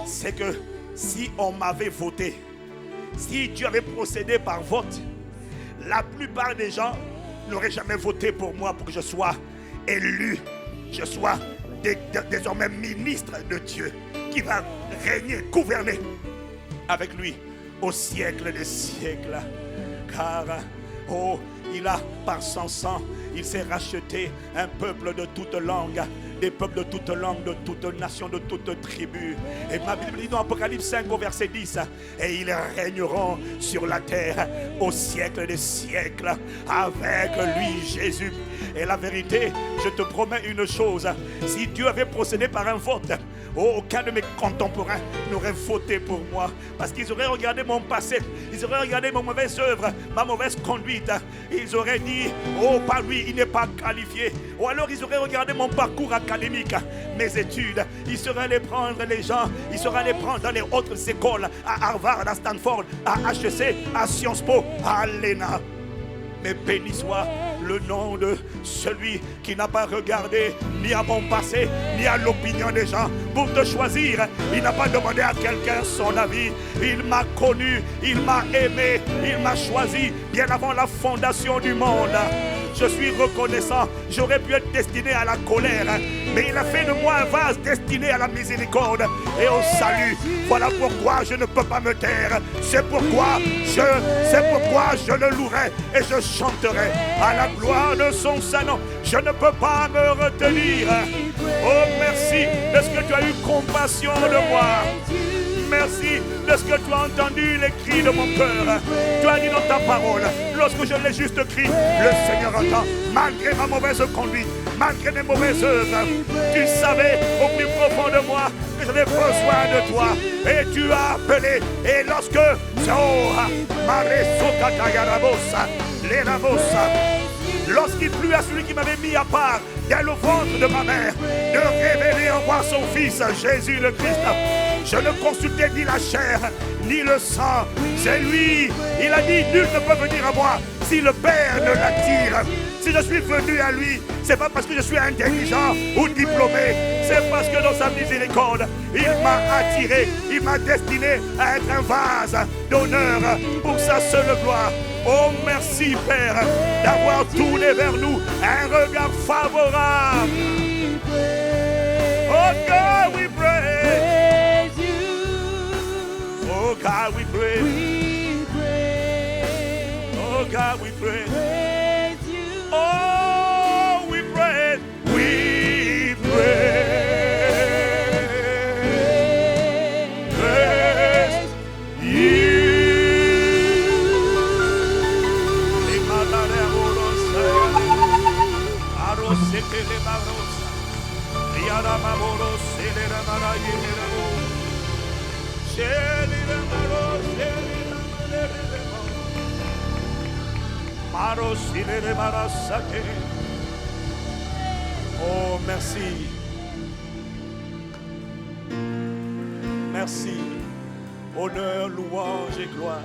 c'est que si on m'avait voté, si Dieu avait procédé par vote, la plupart des gens n'auraient jamais voté pour moi pour que je sois élu, je sois désormais ministre de Dieu qui va régner, gouverner avec lui au siècle des siècles. Car, oh, il a, par son sang, il s'est racheté un peuple de toute langue, des peuples de toute langue, de toute nation, de toute tribu. Et ma Bible dit dans Apocalypse 5 au verset 10, et ils régneront sur la terre au siècle des siècles avec lui, Jésus. Et la vérité, je te promets une chose, si Dieu avait procédé par un vote, aucun de mes contemporains n'aurait voté pour moi, parce qu'ils auraient regardé mon passé, ils auraient regardé ma mauvaise œuvre, ma mauvaise conduite, ils auraient dit, oh, par lui, il n'est pas qualifié. Ou alors ils auraient regardé mon parcours académique, mes études, ils seraient allés prendre les gens, ils seraient allés prendre dans les autres écoles, à Harvard, à Stanford, à HEC, à Sciences Po, à l'ENA. Mais béni soit le nom de celui qui n'a pas regardé ni à mon passé, ni à l'opinion des gens pour te choisir. Il n'a pas demandé à quelqu'un son avis. Il m'a connu, il m'a aimé, il m'a choisi bien avant la fondation du monde. Je suis reconnaissant. J'aurais pu être destiné à la colère, mais il a fait de moi un vase destiné à la miséricorde et au salut. Voilà pourquoi je ne peux pas me taire. C'est pourquoi je le louerai et je chanterai à la gloire de son saint nom. Je ne peux pas me retenir. Oh, merci de ce que tu as eu compassion de moi. Merci de ce que tu as entendu les cris de mon cœur. Tu as dit dans ta parole, lorsque je l'ai juste crié, le Seigneur entend. Malgré ma mauvaise conduite, malgré mes mauvaises œuvres, tu savais au plus profond de moi que j'avais besoin de toi. Et tu as appelé. Et lorsque lorsqu'il plut à celui qui m'avait mis à part dès le ventre de ma mère, de révéler en moi son Fils, Jésus le Christ. Je ne consultais ni la chair, ni le sang. C'est lui. Il a dit, nul ne peut venir à moi si le Père ne l'attire. Si je suis venu à lui, c'est pas parce que je suis intelligent ou diplômé. C'est parce que dans sa miséricorde, il m'a attiré, il m'a destiné à être un vase d'honneur pour sa seule gloire. Oh merci Père d'avoir tourné vers nous un regard favorable. Oh God we praise you. Oh God we praise. Oh God we praise you. Oh we praise. We praise. Oh, merci. Merci. Honneur, louange et gloire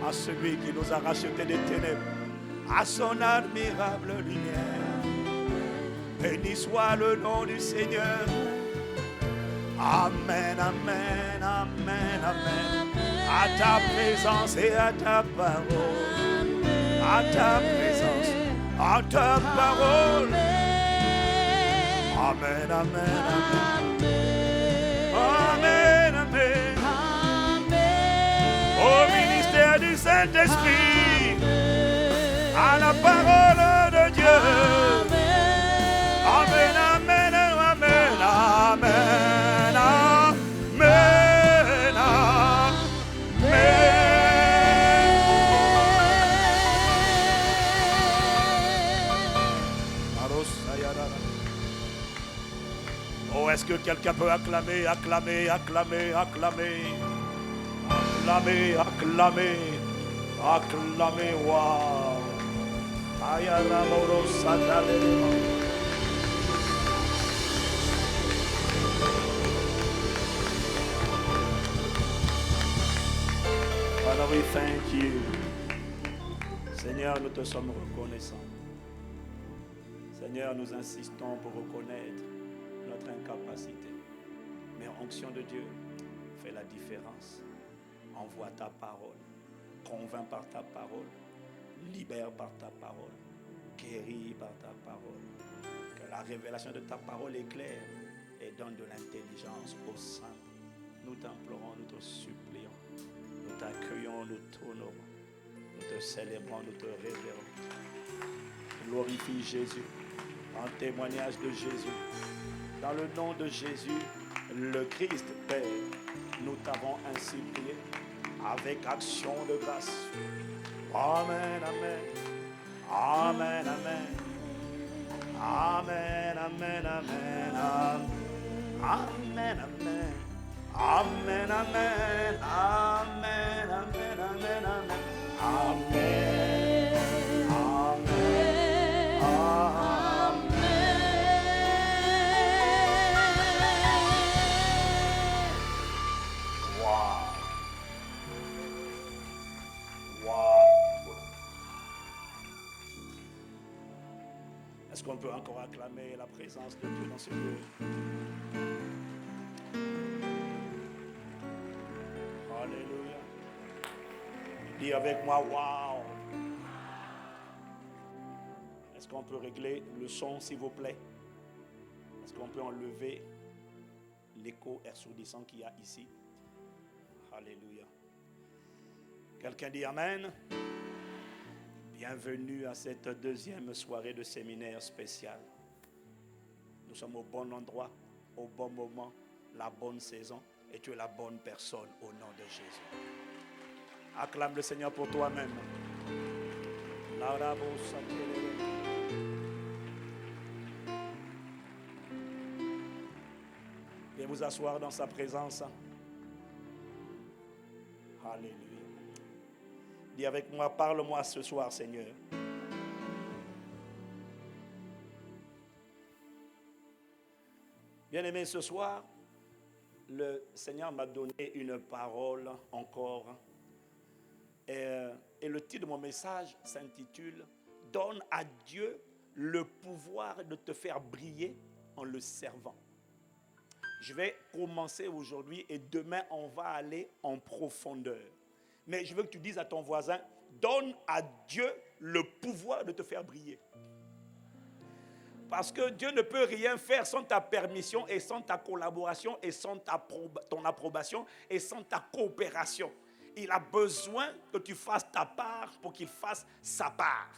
à celui qui nous a rachetés des ténèbres, à son admirable lumière. Béni soit le nom du Seigneur. Amen, amen, amen, amen. À ta présence et à ta parole. À ta présence, à ta parole. Amen, amen, amen. Amen, amen. Au ministère du Saint-Esprit, à la parole de Dieu. Amen, amen, amen, amen, amen, amen. Oh, est-ce que quelqu'un peut acclamer, acclamer, acclamer, acclamer, acclamer, acclamer, acclamer, wow. Ayaraboro Satalema. Father, we thank you. Seigneur, nous te sommes reconnaissants. Seigneur, nous insistons pour reconnaître notre incapacité. Mais onction de Dieu, fais la différence. Envoie ta parole. Convainc par ta parole. Libère par ta parole. Guéris par ta parole. Que la révélation de ta parole éclaire et donne de l'intelligence aux saints. Nous t'implorons, nous te supplions. Nous t'accueillons, nous t'honorons. Nous te célébrons, nous te révérons. Glorifie Jésus. En témoignage de Jésus. Dans le nom de Jésus, le Christ Père, nous t'avons ainsi prié avec action de grâce. Amen, amen. Amen, amen. Amen, amen, amen. Amen, amen. Amen, amen. Amen, amen, amen, amen. Amen. Amen. Amen. Wow. Wow. Est-ce qu'on peut encore acclamer la présence de Dieu dans ce lieu? Alléluia. Dis avec moi, wow. Est-ce qu'on peut régler le son, s'il vous plaît? Est-ce qu'on peut enlever l'écho assourdissant qu'il y a ici? Alléluia. Quelqu'un dit Amen. Bienvenue à cette deuxième soirée de séminaire spécial. Nous sommes au bon endroit, au bon moment, la bonne saison, et tu es la bonne personne au nom de Jésus. Acclame le Seigneur pour toi-même. Viens vous asseoir dans sa présence. Alléluia. Dis avec moi, parle-moi ce soir, Seigneur. Bien-aimé, ce soir, le Seigneur m'a donné une parole encore. Et le titre de mon message s'intitule « Donne à Dieu le pouvoir de te faire briller en le servant ». Je vais commencer aujourd'hui et demain, on va aller en profondeur. Mais je veux que tu dises à ton voisin, donne à Dieu le pouvoir de te faire briller. Parce que Dieu ne peut rien faire sans ta permission et sans ta collaboration et sans ton approbation et sans ta coopération. Il a besoin que tu fasses ta part pour qu'il fasse sa part.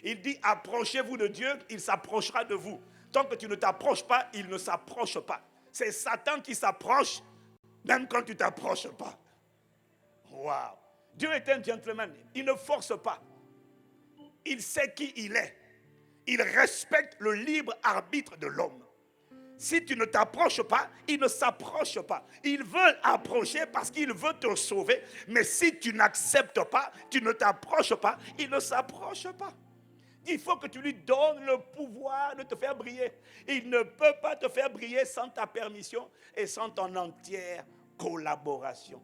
Il dit, approchez-vous de Dieu, il s'approchera de vous. Tant que tu ne t'approches pas, il ne s'approche pas. C'est Satan qui s'approche, même quand tu ne t'approches pas. Waouh! Dieu est un gentleman. Il ne force pas. Il sait qui il est. Il respecte le libre arbitre de l'homme. Si tu ne t'approches pas, il ne s'approche pas. Il veut approcher parce qu'il veut te sauver. Mais si tu n'acceptes pas, tu ne t'approches pas, il ne s'approche pas. Il faut que tu lui donnes le pouvoir de te faire briller. Il ne peut pas te faire briller sans ta permission et sans ton entière collaboration.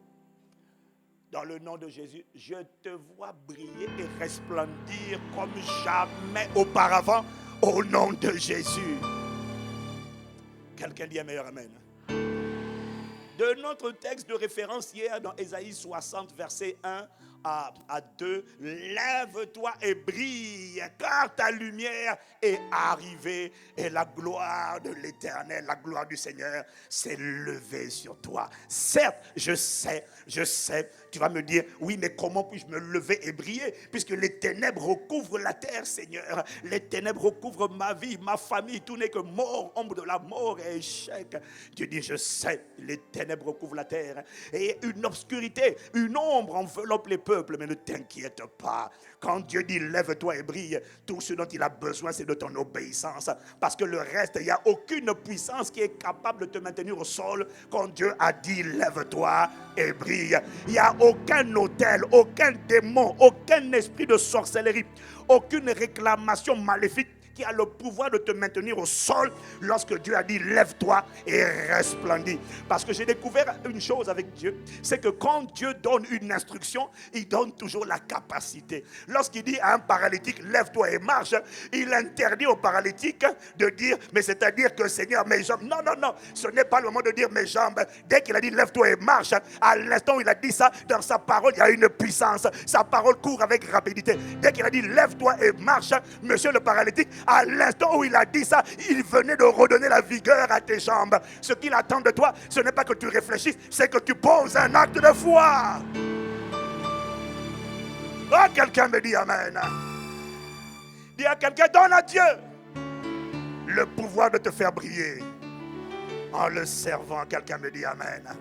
Dans le nom de Jésus, je te vois briller et resplendir comme jamais auparavant au nom de Jésus. Quelqu'un dit un meilleur amen. De notre texte de référence hier dans Ésaïe 60, verset 1 à 2, lève-toi et brille, car ta lumière est arrivée et la gloire de l'Éternel, la gloire du Seigneur s'est levée sur toi. Certes, je sais, tu vas me dire, oui, mais comment puis-je me lever et briller, puisque les ténèbres recouvrent la terre, Seigneur. Les ténèbres recouvrent ma vie, ma famille, tout n'est que mort, ombre de la mort et échec. Dieu dit, je sais, les ténèbres recouvrent la terre, et une obscurité, une ombre enveloppe les peuples, mais ne t'inquiète pas. Quand Dieu dit lève-toi et brille, tout ce dont il a besoin, c'est de ton obéissance. Parce que le reste, il n'y a aucune puissance qui est capable de te maintenir au sol. Quand Dieu a dit lève-toi et brille, il n'y a aucun autel, aucun démon, aucun esprit de sorcellerie, aucune réclamation maléfique qui a le pouvoir de te maintenir au sol lorsque Dieu a dit lève-toi et resplendis. Parce que j'ai découvert une chose avec Dieu, c'est que quand Dieu donne une instruction, il donne toujours la capacité. Lorsqu'il dit à un paralytique lève-toi et marche, il interdit au paralytique de dire mais c'est-à-dire que Seigneur mes jambes, non, ce n'est pas le moment de dire mes jambes. Dès qu'il a dit lève-toi et marche, à l'instant où il a dit ça, dans sa parole il y a une puissance, sa parole court avec rapidité. Dès qu'il a dit lève-toi et marche, monsieur le paralytique, à l'instant où il a dit ça, il venait de redonner la vigueur à tes jambes. Ce qu'il attend de toi, ce n'est pas que tu réfléchisses, c'est que tu poses un acte de foi. Oh, quelqu'un me dit amen. Dis à quelqu'un, donne à Dieu le pouvoir de te faire briller en le servant. Quelqu'un me dit amen.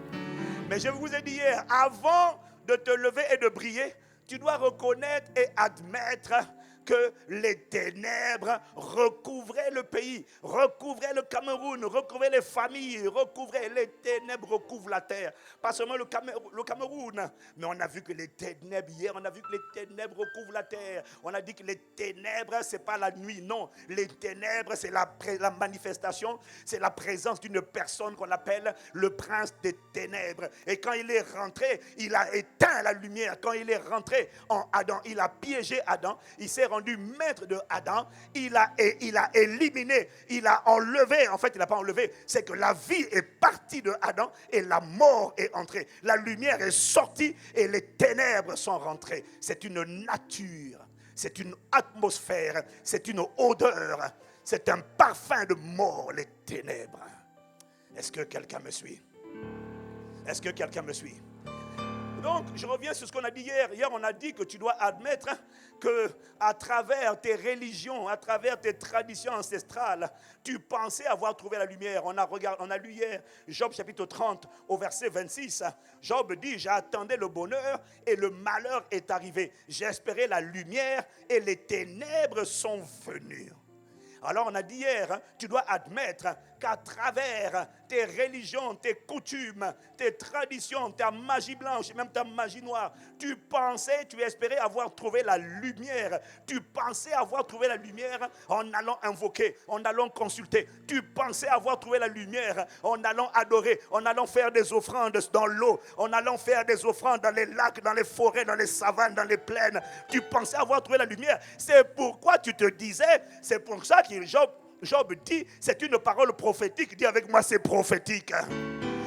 Mais je vous ai dit hier, avant de te lever et de briller, tu dois reconnaître et admettre que les ténèbres recouvraient le pays, recouvraient le Cameroun, recouvraient les familles, recouvraient les ténèbres, recouvrent la terre. Pas seulement le Cameroun, mais on a vu que les ténèbres, hier on a vu que les ténèbres recouvrent la terre. On a dit que les ténèbres, c'est pas la nuit, non. Les ténèbres, c'est la manifestation, c'est la présence d'une personne qu'on appelle le prince des ténèbres. Et quand il est rentré, il a éteint la lumière. Quand il est rentré en Adam, il a piégé Adam, il s'est rendu maître de Adam, il a éliminé, il a enlevé, en fait il n'a pas enlevé, c'est que la vie est partie de Adam et la mort est entrée. La lumière est sortie et les ténèbres sont rentrées. C'est une nature, c'est une atmosphère, c'est une odeur, c'est un parfum de mort, les ténèbres. Est-ce que quelqu'un me suit? Est-ce que quelqu'un me suit? Donc, je reviens sur ce qu'on a dit hier. Hier, on a dit que tu dois admettre que à travers tes religions, à travers tes traditions ancestrales, tu pensais avoir trouvé la lumière. On a lu hier Job chapitre 30 au verset 26. Job dit, j'attendais le bonheur et le malheur est arrivé. J'ai espéré la lumière et les ténèbres sont venues. Alors on a dit hier, tu dois admettre qu'à travers tes religions, tes coutumes, tes traditions, ta magie blanche et même ta magie noire, tu espérais avoir trouvé la lumière. Tu pensais avoir trouvé la lumière en allant invoquer, en allant consulter. Tu pensais avoir trouvé la lumière en allant adorer, en allant faire des offrandes dans l'eau, en allant faire des offrandes dans les lacs, dans les forêts, dans les savanes, dans les plaines. Tu pensais avoir trouvé la lumière. C'est pourquoi tu te disais, c'est pour ça que Job dit, c'est une parole prophétique. Dis avec moi, c'est prophétique.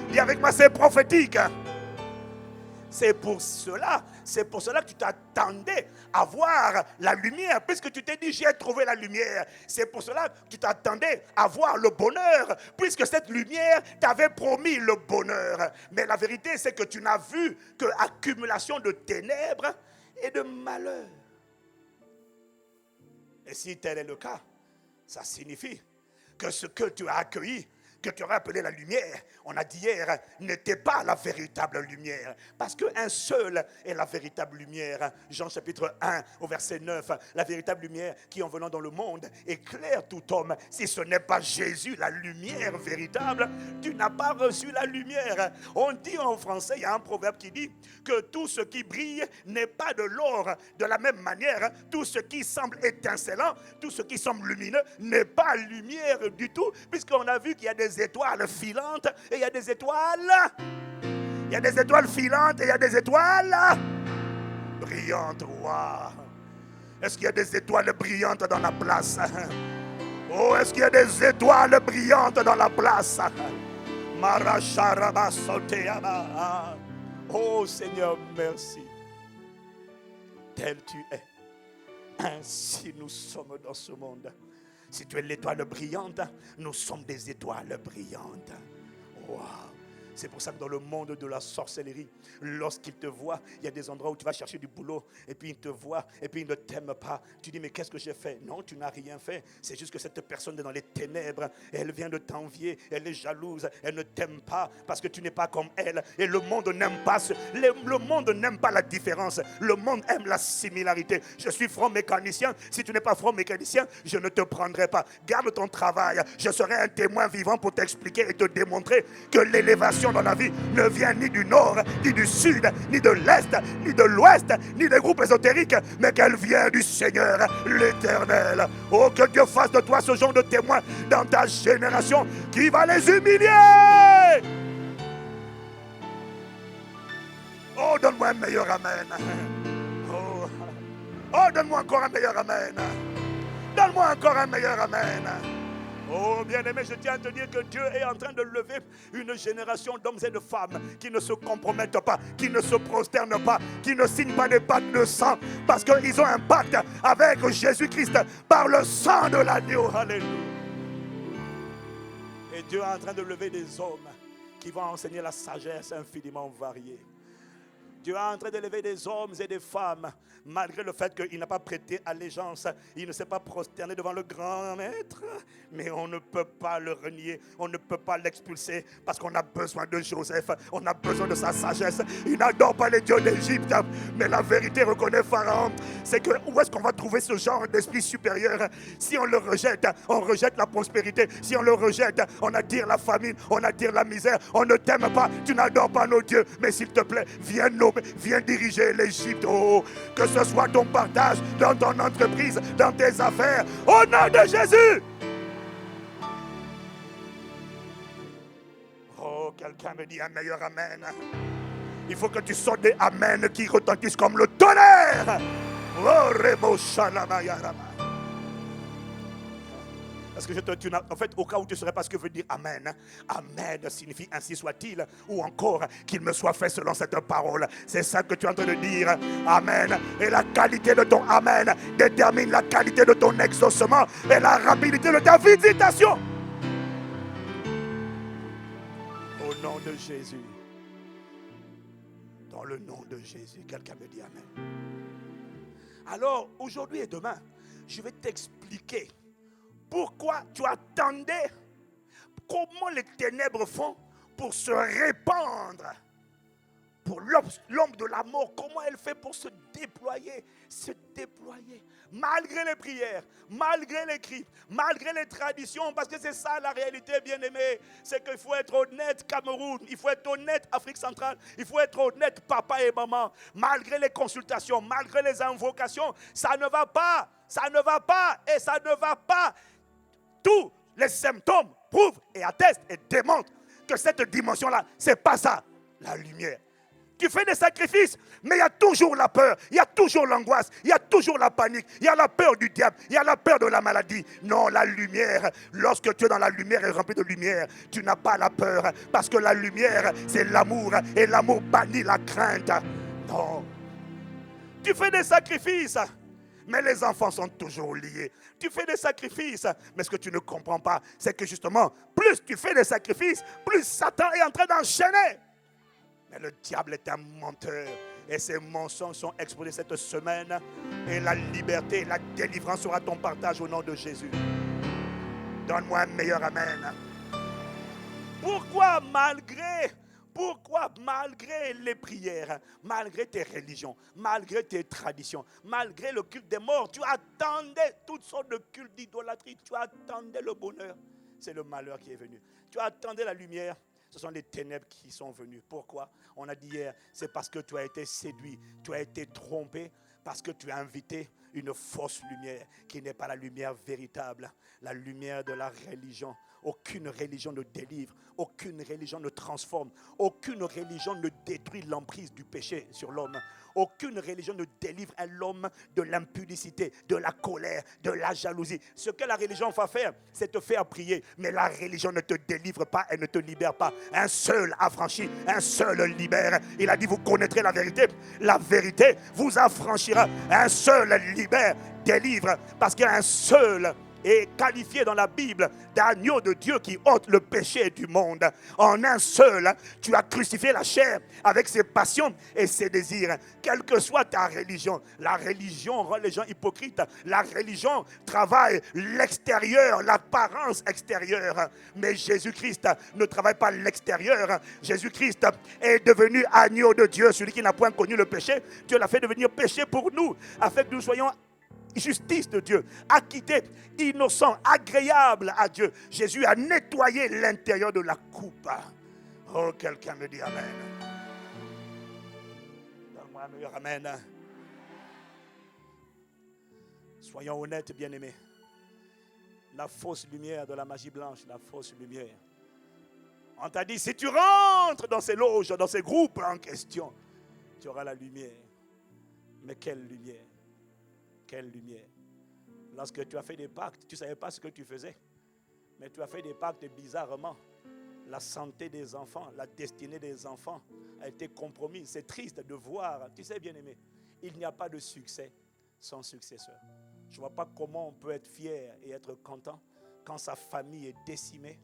Dis avec moi, c'est prophétique. C'est pour cela que tu t'attendais à voir la lumière, puisque tu t'es dit, j'ai trouvé la lumière. C'est pour cela que tu t'attendais à voir le bonheur, puisque cette lumière t'avait promis le bonheur. Mais la vérité, c'est que tu n'as vu que accumulation de ténèbres et de malheur. Et si tel est le cas, ça signifie que ce que tu as accueilli, que tu aurais appelé la lumière, on a dit hier, n'était pas la véritable lumière. Parce qu'un seul est la véritable lumière. Jean chapitre 1 au verset 9, la véritable lumière qui en venant dans le monde éclaire tout homme. Si ce n'est pas Jésus, la lumière véritable, tu n'as pas reçu la lumière. On dit en français, il y a un proverbe qui dit que tout ce qui brille n'est pas de l'or. De la même manière, tout ce qui semble étincelant, tout ce qui semble lumineux n'est pas lumière du tout, puisqu'on a vu qu'il y a des étoiles filantes et il y a des étoiles. Il y a des étoiles filantes et il y a des étoiles brillantes. Wow. Est-ce qu'il y a des étoiles brillantes dans la place? Oh, est-ce qu'il y a des étoiles brillantes dans la place? Oh Seigneur, merci. Tel tu es, ainsi nous sommes dans ce monde. Si tu es l'étoile brillante, nous sommes des étoiles brillantes. Wow. C'est pour ça que dans le monde de la sorcellerie, lorsqu'ils te voient, il y a des endroits où tu vas chercher du boulot et puis ils te voient et puis ils ne t'aiment pas. Tu dis mais qu'est-ce que j'ai fait? Non, tu n'as rien fait. C'est juste que cette personne est dans les ténèbres et elle vient de t'envier, elle est jalouse, elle ne t'aime pas parce que tu n'es pas comme elle. Et le monde n'aime pas le monde n'aime pas la différence. Le monde aime la similarité. Je suis franc-mécanicien. Si tu n'es pas franc-mécanicien, je ne te prendrai pas. Garde ton travail. Je serai un témoin vivant pour t'expliquer et te démontrer que l'élévation dans la vie ne vient ni du nord, ni du sud, ni de l'est, ni de l'ouest, ni des groupes ésotériques, mais qu'elle vient du Seigneur, l'Éternel. Oh, que Dieu fasse de toi ce genre de témoin dans ta génération qui va les humilier. Oh, donne-moi un meilleur amen. Oh, donne-moi encore un meilleur amen. Donne-moi encore un meilleur amen. Oh bien-aimé, je tiens à te dire que Dieu est en train de lever une génération d'hommes et de femmes qui ne se compromettent pas, qui ne se prosternent pas, qui ne signent pas des pactes de sang, parce qu'ils ont un pacte avec Jésus-Christ par le sang de l'agneau. Alléluia. Et Dieu est en train de lever des hommes qui vont enseigner la sagesse infiniment variée. Dieu est en train d'élever des hommes et des femmes, malgré le fait qu'il n'a pas prêté allégeance, il ne s'est pas prosterné devant le grand maître. Mais on ne peut pas le renier, on ne peut pas l'expulser, parce qu'on a besoin de Joseph, on a besoin de sa sagesse. Il n'adore pas les dieux d'Égypte, mais la vérité, reconnaît Pharaon, c'est que où est-ce qu'on va trouver ce genre d'esprit supérieur? Si on le rejette, on rejette la prospérité. Si on le rejette, on attire la famine, on attire la misère. On ne t'aime pas, tu n'adores pas nos dieux, mais s'il te plaît, viens diriger l'Égypte. Oh, que ce soit ton partage dans ton entreprise, dans tes affaires, au nom de Jésus. Oh, quelqu'un me dit un meilleur amen. Il faut que tu sortes des amen qui retentissent comme le tonnerre. Oh, Rebo Shalamayarama. Parce que en fait, au cas où tu ne saurais pas ce que veut dire Amen. Amen signifie ainsi soit-il, ou encore qu'il me soit fait selon cette parole. C'est ça que tu es en train de dire. Amen. Et la qualité de ton Amen détermine la qualité de ton exaucement et la rapidité de ta visitation. Au nom de Jésus. Dans le nom de Jésus. Quelqu'un me dit Amen. Alors, aujourd'hui et demain, je vais t'expliquer pourquoi tu attendais, comment les ténèbres font pour se répandre pour l'homme de la mort, comment elle fait pour se déployer? Se déployer. Malgré les prières, malgré les cris, malgré les traditions, parce que c'est ça la réalité, bien-aimé. C'est qu'il faut être honnête, Cameroun. Il faut être honnête, Afrique centrale. Il faut être honnête, papa et maman. Malgré les consultations, malgré les invocations, ça ne va pas. Ça ne va pas et ça ne va pas. Tous les symptômes prouvent et attestent et démontrent que cette dimension-là, c'est pas ça, la lumière. Tu fais des sacrifices, mais il y a toujours la peur, il y a toujours l'angoisse, il y a toujours la panique, il y a la peur du diable, il y a la peur de la maladie. Non, la lumière, lorsque tu es dans la lumière et rempli de lumière, tu n'as pas la peur, parce que la lumière, c'est l'amour, et l'amour bannit la crainte. Non. Tu fais des sacrifices, mais les enfants sont toujours liés. Tu fais des sacrifices, mais ce que tu ne comprends pas, c'est que justement, plus tu fais des sacrifices, plus Satan est en train d'enchaîner. Mais le diable est un menteur. Et ces mensonges sont exposés cette semaine. Et la liberté, la délivrance sera ton partage au nom de Jésus. Donne-moi un meilleur amen. Pourquoi malgré les prières, malgré tes religions, malgré tes traditions, malgré le culte des morts, tu attendais toutes sortes de cultes d'idolâtrie, tu attendais le bonheur, c'est le malheur qui est venu. Tu attendais la lumière, ce sont les ténèbres qui sont venues. Pourquoi? On a dit hier, c'est parce que tu as été séduit, tu as été trompé, parce que tu as invité une fausse lumière qui n'est pas la lumière véritable, la lumière de la religion. Aucune religion ne délivre, aucune religion ne transforme, aucune religion ne détruit l'emprise du péché sur l'homme. Aucune religion ne délivre l'homme de l'impudicité, de la colère, de la jalousie. Ce que la religion va faire, c'est te faire prier. Mais la religion ne te délivre pas, elle ne te libère pas. Un seul affranchi, un seul libère. Il a dit, vous connaîtrez la vérité. La vérité vous affranchira. Un seul libère, délivre. Parce qu'il y a un seul est qualifié dans la Bible d'agneau de Dieu qui ôte le péché du monde. En un seul, tu as crucifié la chair avec ses passions et ses désirs. Quelle que soit ta religion, la religion rend les gens hypocrites. La religion travaille l'extérieur, l'apparence extérieure. Mais Jésus-Christ ne travaille pas l'extérieur. Jésus-Christ est devenu agneau de Dieu, celui qui n'a point connu le péché. Dieu l'a fait devenir péché pour nous, afin que nous soyons justice de Dieu, acquitté, innocent, agréable à Dieu. Jésus a nettoyé l'intérieur de la coupe. Oh, quelqu'un me dit amen. Donne-moi un meilleur amen. Soyons honnêtes, bien-aimés. La fausse lumière de la magie blanche, la fausse lumière. On t'a dit, si tu rentres dans ces loges, dans ces groupes en question, tu auras la lumière. Mais quelle lumière? Quelle lumière. Lorsque tu as fait des pactes, tu ne savais pas ce que tu faisais. Mais tu as fait des pactes bizarrement. La santé des enfants, la destinée des enfants a été compromise. C'est triste de voir. Tu sais, bien-aimé, il n'y a pas de succès sans successeur. Je ne vois pas comment on peut être fier et être content quand sa famille est décimée,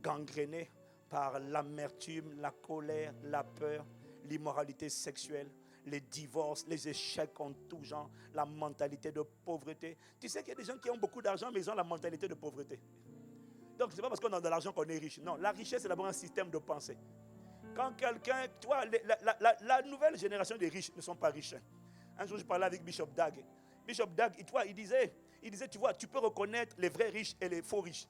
gangrénée par l'amertume, la colère, la peur, l'immoralité sexuelle, les divorces, les échecs en tout genre, la mentalité de pauvreté. Tu sais qu'il y a des gens qui ont beaucoup d'argent, mais ils ont la mentalité de pauvreté. Donc, ce n'est pas parce qu'on a de l'argent qu'on est riche. Non, la richesse, c'est d'abord un système de pensée. Quand quelqu'un, tu vois, la nouvelle génération des riches ne sont pas riches. Un jour, je parlais avec Bishop Dag. Bishop Dag, il disait, tu vois, tu peux reconnaître les vrais riches et les faux riches.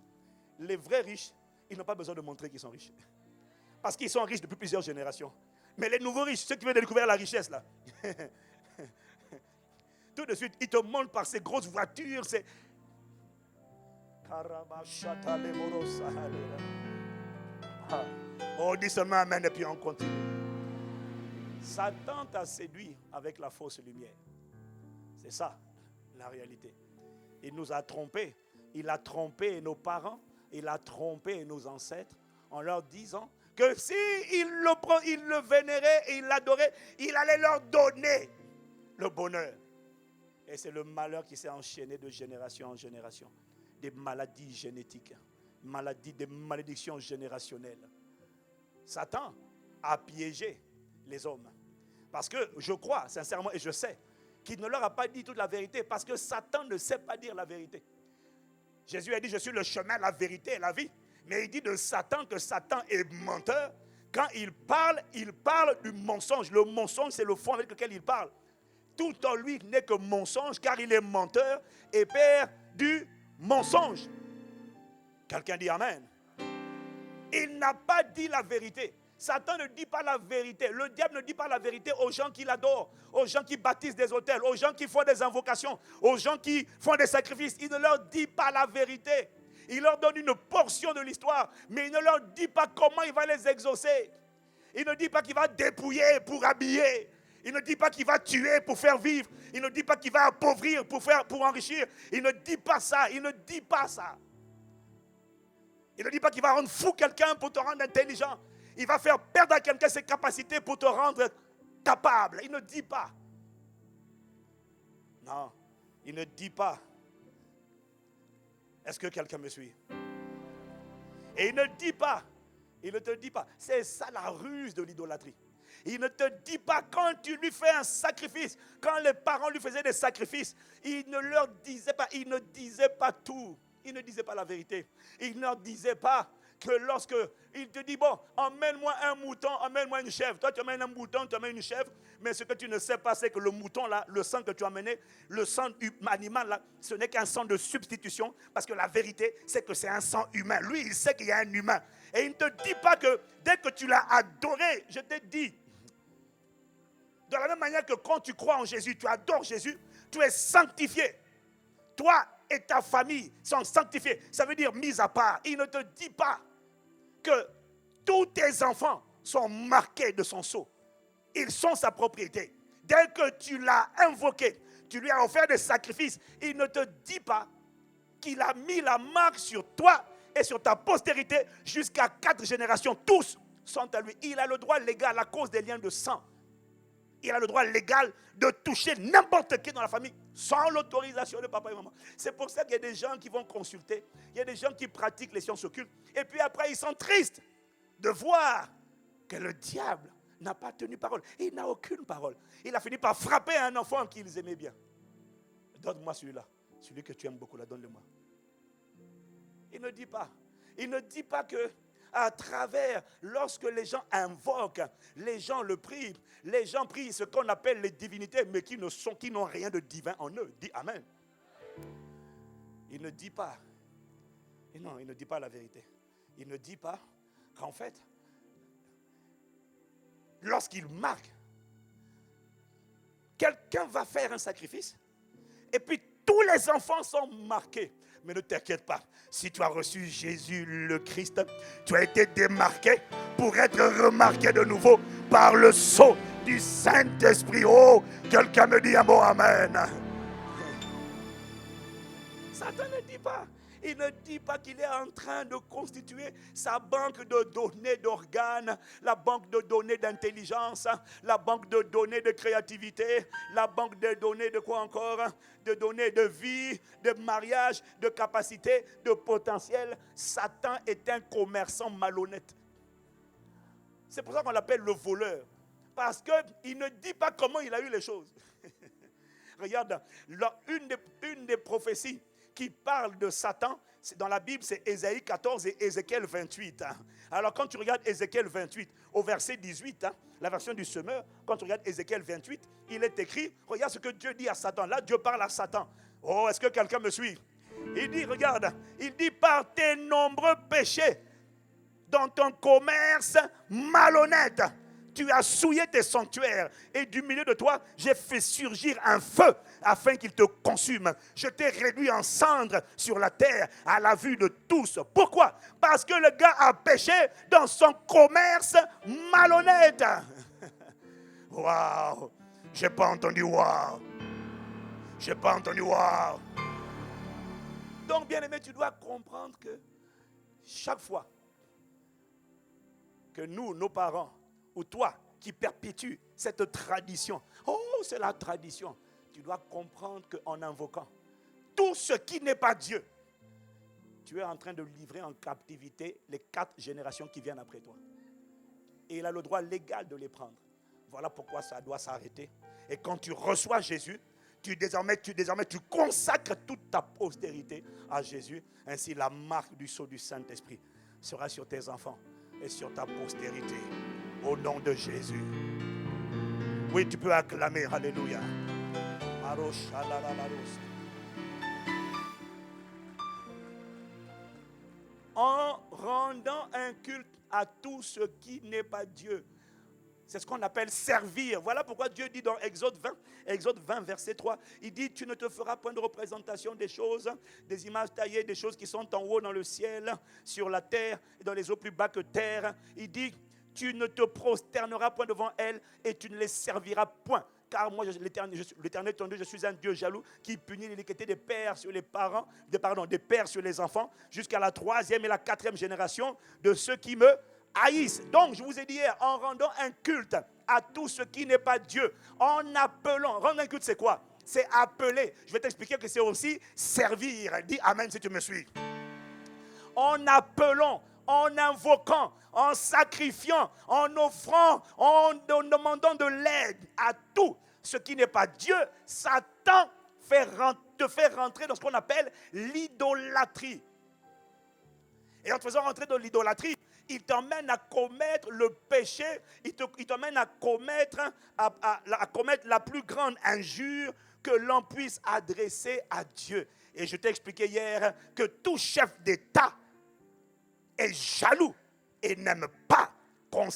Les vrais riches, ils n'ont pas besoin de montrer qu'ils sont riches. Parce qu'ils sont riches depuis plusieurs générations. Mais les nouveaux riches, ceux qui viennent de découvrir la richesse là, tout de suite, ils te montrent par ces grosses voitures, on dit seulement amen et puis on continue. Satan t'a séduit avec la fausse lumière. C'est ça, la réalité. Il nous a trompés. Il a trompé nos parents. Il a trompé nos ancêtres en leur disant que s'ils le vénéraient et ils l'adoraient, il allait leur donner le bonheur. Et c'est le malheur qui s'est enchaîné de génération en génération. Des maladies génétiques, des malédictions générationnelles. Satan a piégé les hommes. Parce que je crois sincèrement et je sais qu'il ne leur a pas dit toute la vérité. Parce que Satan ne sait pas dire la vérité. Jésus a dit, je suis le chemin, la vérité et la vie. Mais il dit de Satan que Satan est menteur, Quand il parle du mensonge. Le mensonge, c'est le fond avec lequel il parle. Tout en lui n'est que mensonge, car il est menteur et père du mensonge. Quelqu'un dit Amen. Il n'a pas dit la vérité. Satan ne dit pas la vérité. Le diable ne dit pas la vérité aux gens qui l'adorent, aux gens qui bâtissent des autels, aux gens qui font des invocations, aux gens qui font des sacrifices. Il ne leur dit pas la vérité. Il leur donne une portion de l'histoire, mais il ne leur dit pas comment il va les exaucer. Il ne dit pas qu'il va dépouiller pour habiller. Il ne dit pas qu'il va tuer pour faire vivre. Il ne dit pas qu'il va appauvrir pour enrichir. Il ne dit pas ça. Il ne dit pas ça. Il ne dit pas qu'il va rendre fou quelqu'un pour te rendre intelligent. Il va faire perdre à quelqu'un ses capacités pour te rendre capable. Il ne dit pas. Non, il ne dit pas. Est-ce que quelqu'un me suit? Et il ne dit pas. Il ne te dit pas. C'est ça la ruse de l'idolâtrie. Il ne te dit pas quand tu lui fais un sacrifice. Quand les parents lui faisaient des sacrifices, il ne leur disait pas. Il ne disait pas tout. Il ne disait pas la vérité. Il ne leur disait pas que lorsque il te dit, bon, emmène-moi un mouton, emmène-moi une chèvre. Toi, tu amènes un mouton, tu amènes une chèvre. Mais ce que tu ne sais pas, c'est que le mouton, là, le sang que tu as amené, le sang animal, là, ce n'est qu'un sang de substitution. Parce que la vérité, c'est que c'est un sang humain. Lui, il sait qu'il y a un humain. Et il ne te dit pas que dès que tu l'as adoré, je t'ai dit, de la même manière que quand tu crois en Jésus, tu adores Jésus, tu es sanctifié. Toi et ta famille sont sanctifiés. Ça veut dire mis à part. Il ne te dit pas que tous tes enfants sont marqués de son sceau. Ils sont sa propriété. Dès que tu l'as invoqué, tu lui as offert des sacrifices, il ne te dit pas qu'il a mis la marque sur toi et sur ta postérité jusqu'à 4 générations. Tous sont à lui. Il a le droit légal à cause des liens de sang. Il a le droit légal de toucher n'importe qui dans la famille sans l'autorisation de papa et maman. C'est pour ça qu'il y a des gens qui vont consulter. Il y a des gens qui pratiquent les sciences occultes. Et puis après, ils sont tristes de voir que le diable n'a pas tenu parole. Il n'a aucune parole. Il a fini par frapper un enfant qu'ils aimaient bien. Donne-moi celui-là. Celui que tu aimes beaucoup, là, donne-le-moi. Il ne dit pas. Il ne dit pas que à travers, lorsque les gens invoquent, les gens le prient, les gens prient ce qu'on appelle les divinités, mais qui n'ont rien de divin en eux. Dis Amen. Il ne dit pas, et non, il ne dit pas la vérité. Il ne dit pas qu'en fait, lorsqu'il marque, quelqu'un va faire un sacrifice, et puis tous les enfants sont marqués. Mais ne t'inquiète pas, si tu as reçu Jésus le Christ, tu as été démarqué pour être remarqué de nouveau par le sceau du Saint-Esprit. Oh, quelqu'un me dit un bon Amen. Satan ne dit pas. Il ne dit pas qu'il est en train de constituer sa banque de données d'organes, la banque de données d'intelligence, la banque de données de créativité, la banque de données de quoi encore? De données de vie, de mariage, de capacité, de potentiel. Satan est un commerçant malhonnête. C'est pour ça qu'on l'appelle le voleur. Parce qu'il ne dit pas comment il a eu les choses. Regarde, une des prophéties qui parle de Satan, dans la Bible, c'est Ésaïe 14 et Ézéchiel 28. Alors quand tu regardes Ézéchiel 28, au verset 18, la version du semeur, quand tu regardes Ézéchiel 28, il est écrit, regarde ce que Dieu dit à Satan. Là, Dieu parle à Satan. Oh, est-ce que quelqu'un me suit? Il dit, regarde, il dit, par tes nombreux péchés, dans ton commerce malhonnête, tu as souillé tes sanctuaires et du milieu de toi, j'ai fait surgir un feu afin qu'il te consume. Je t'ai réduit en cendres sur la terre à la vue de tous. Pourquoi? Parce que le gars a péché dans son commerce malhonnête. Waouh! J'ai pas entendu waouh! J'ai pas entendu waouh! Donc, bien aimé, tu dois comprendre que chaque fois que nous, nos parents, ou toi qui perpétues cette tradition. Oh, c'est la tradition. Tu dois comprendre qu'en invoquant tout ce qui n'est pas Dieu, tu es en train de livrer en captivité les 4 générations qui viennent après toi. Et il a le droit légal de les prendre. Voilà pourquoi ça doit s'arrêter. Et quand tu reçois Jésus, désormais tu consacres toute ta postérité à Jésus. Ainsi la marque du sceau du Saint-Esprit sera sur tes enfants et sur ta postérité. Au nom de Jésus. Oui, tu peux acclamer. Alléluia. En rendant un culte à tout ce qui n'est pas Dieu. C'est ce qu'on appelle servir. Voilà pourquoi Dieu dit dans Exode 20, verset 3, il dit, tu ne te feras point de représentation des choses, des images taillées, des choses qui sont en haut dans le ciel, sur la terre et dans les eaux plus bas que terre. Il dit, tu ne te prosterneras point devant elles et tu ne les serviras point. Car moi, l'Éternel ton Dieu, je suis un Dieu jaloux qui punit l'iniquité des pères sur les parents, des pères sur les enfants, jusqu'à la 3e et la 4e génération de ceux qui me haïssent. Donc, je vous ai dit hier, en rendant un culte à tout ce qui n'est pas Dieu, en appelant, rendre un culte, c'est quoi? C'est appeler. Je vais t'expliquer que c'est aussi servir. Dis Amen si tu me suis. En appelant, en invoquant, en sacrifiant, en offrant, en demandant de l'aide à tout ce qui n'est pas Dieu, Satan te fait rentrer dans ce qu'on appelle l'idolâtrie. Et en te faisant rentrer dans l'idolâtrie, il t'emmène à commettre le péché, il t'emmène à commettre la plus grande injure que l'on puisse adresser à Dieu. Et je t'ai expliqué hier que tout chef d'État est jaloux et n'aime pas qu'on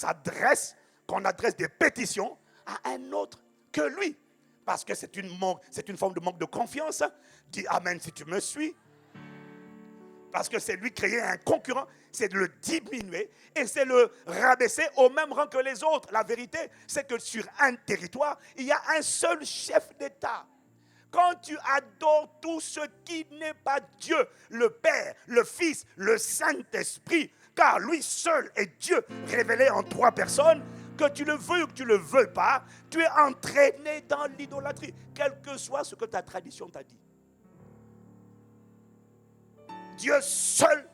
adresse des pétitions à un autre que lui. Parce que c'est une forme de manque de confiance. Dis Amen si tu me suis. Parce que c'est lui créer un concurrent, c'est de le diminuer et c'est le rabaisser au même rang que les autres. La vérité, c'est que sur un territoire, il y a un seul chef d'État. Quand tu adores tout ce qui n'est pas Dieu, le Père, le Fils, le Saint-Esprit, car lui seul est Dieu révélé en 3 personnes, que tu le veuilles ou que tu ne le veuilles pas, tu es entraîné dans l'idolâtrie, quel que soit ce que ta tradition t'a dit. Dieu seul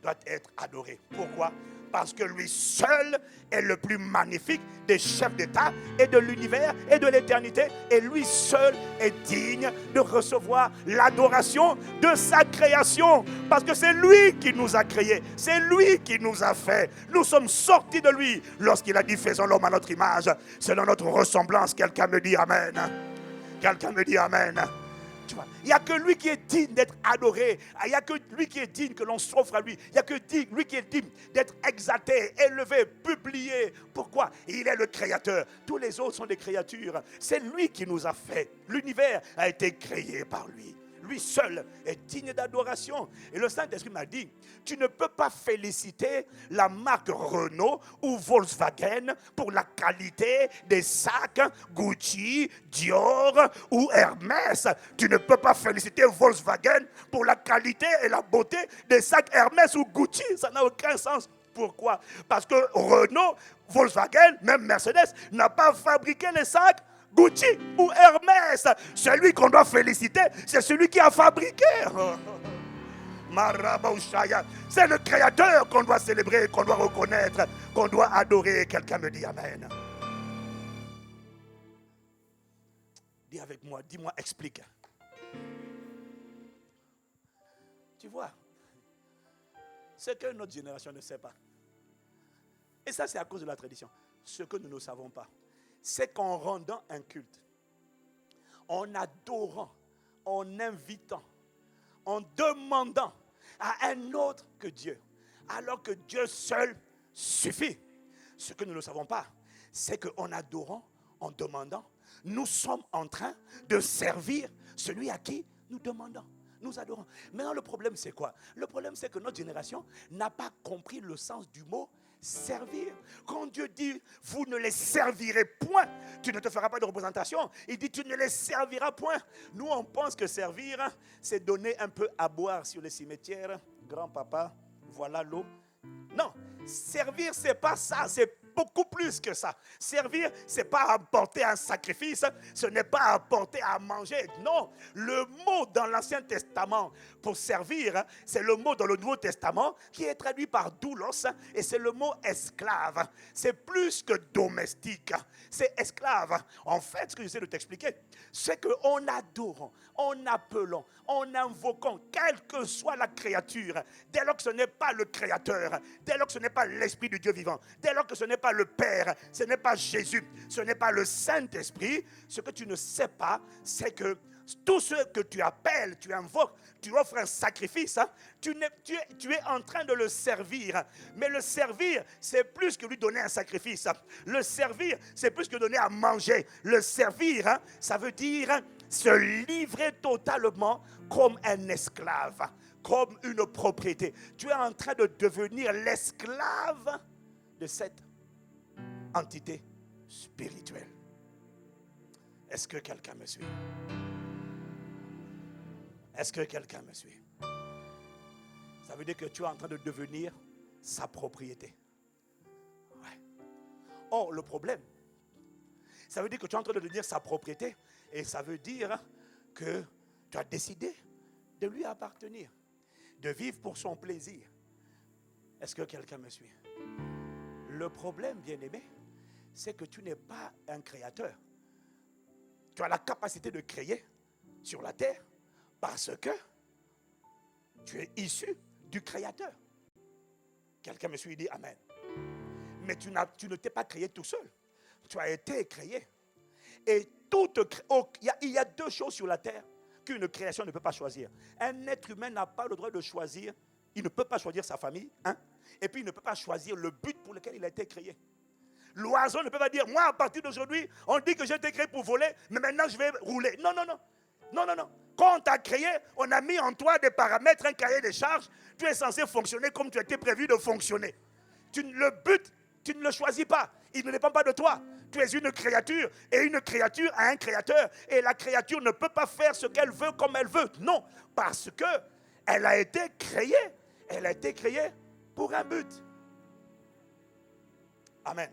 doit être adoré. Pourquoi? Parce que lui seul est le plus magnifique des chefs d'État et de l'univers et de l'éternité. Et lui seul est digne de recevoir l'adoration de sa création. Parce que c'est lui qui nous a créés. C'est lui qui nous a fait. Nous sommes sortis de lui lorsqu'il a dit faisons l'homme à notre image. Selon notre ressemblance. Quelqu'un me dit amen. Quelqu'un me dit amen. Il n'y a que lui qui est digne d'être adoré. Il n'y a que lui qui est digne que l'on s'offre à lui. Il n'y a que lui qui est digne d'être exalté, élevé, publié. Pourquoi? Il est le créateur. Tous les autres sont des créatures. C'est lui qui nous a fait. L'univers a été créé par lui. Lui seul est digne d'adoration. Et le Saint-Esprit m'a dit, tu ne peux pas féliciter la marque Renault ou Volkswagen pour la qualité des sacs Gucci, Dior ou Hermès. Tu ne peux pas féliciter Volkswagen pour la qualité et la beauté des sacs Hermès ou Gucci. Ça n'a aucun sens. Pourquoi? Parce que Renault, Volkswagen, même Mercedes n'a pas fabriqué les sacs Gucci ou Hermès. Celui qu'on doit féliciter, c'est celui qui a fabriqué. C'est le créateur qu'on doit célébrer, qu'on doit reconnaître, qu'on doit adorer. Quelqu'un me dit amen. Dis avec moi, dis-moi, explique. Tu vois, ce que notre génération ne sait pas. Et ça, c'est à cause de la tradition. Ce que nous ne savons pas, c'est qu'en rendant un culte, en adorant, en invitant, en demandant à un autre que Dieu, alors que Dieu seul suffit. Ce que nous ne savons pas, c'est qu'en adorant, en demandant, nous sommes en train de servir celui à qui nous demandons, nous adorons. Maintenant, le problème, c'est quoi? Le problème, c'est que notre génération n'a pas compris le sens du mot servir. Quand Dieu dit vous ne les servirez point, tu ne te feras pas de représentation, il dit tu ne les serviras point. Nous on pense que servir c'est donner un peu à boire sur les cimetières. Grand-papa, voilà l'eau. Non, servir c'est pas ça, c'est beaucoup plus que ça. Servir, c'est pas apporter un sacrifice, ce n'est pas apporter à manger. Non, le mot dans l'Ancien Testament pour servir, c'est le mot dans le Nouveau Testament qui est traduit par doulos et c'est le mot esclave. C'est plus que domestique, c'est esclave. En fait, ce que j'essaie de t'expliquer, c'est qu'en adorant, en appelant, en invoquant, quelle que soit la créature, dès lors que ce n'est pas le Créateur, dès lors que ce n'est pas l'Esprit du Dieu vivant, dès lors que ce n'est pas pas le Père, ce n'est pas Jésus, ce n'est pas le Saint-Esprit. Ce que tu ne sais pas, c'est que tout ce que tu appelles, tu invoques, tu offres un sacrifice, hein, tu es en train de le servir. Mais le servir, c'est plus que lui donner un sacrifice. Le servir, c'est plus que donner à manger. Le servir, hein, ça veut dire se livrer totalement comme un esclave, comme une propriété. Tu es en train de devenir l'esclave de cette entité spirituelle. Est-ce que quelqu'un me suit? Est-ce que quelqu'un me suit? Ça veut dire que tu es en train de devenir sa propriété. Ouais. Or, le problème, ça veut dire que tu es en train de devenir sa propriété et ça veut dire que tu as décidé de lui appartenir, de vivre pour son plaisir. Est-ce que quelqu'un me suit? Le problème, bien-aimé, c'est que tu n'es pas un créateur. Tu as la capacité de créer sur la terre parce que tu es issu du Créateur. Quelqu'un me suit et dit Amen. Mais tu ne t'es pas créé tout seul. Tu as été créé. Et il y a deux choses sur la terre qu'une création ne peut pas choisir. Un être humain n'a pas le droit de choisir. Il ne peut pas choisir sa famille. Hein? Et puis il ne peut pas choisir le but pour lequel il a été créé. L'oiseau ne peut pas dire, moi à partir d'aujourd'hui, on dit que j'ai été créé pour voler, mais maintenant je vais rouler. Non, non, non. Non, non, non. Quand on t'a créé, on a mis en toi des paramètres, un cahier de charges. Tu es censé fonctionner comme tu étais prévu de fonctionner. Le but, tu ne le choisis pas. Il ne dépend pas de toi. Tu es une créature et une créature a un créateur. Et la créature ne peut pas faire ce qu'elle veut comme elle veut. Non, parce que elle a été créée. Elle a été créée pour un but. Amen.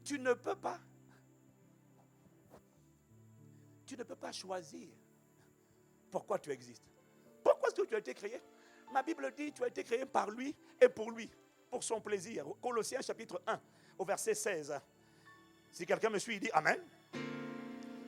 Tu ne peux pas. Tu ne peux pas choisir pourquoi tu existes. Pourquoi est-ce que tu as été créé? Ma Bible dit tu as été créé par lui et pour lui, pour son plaisir. Colossiens chapitre 1, au verset 16. Si quelqu'un me suit, il dit Amen.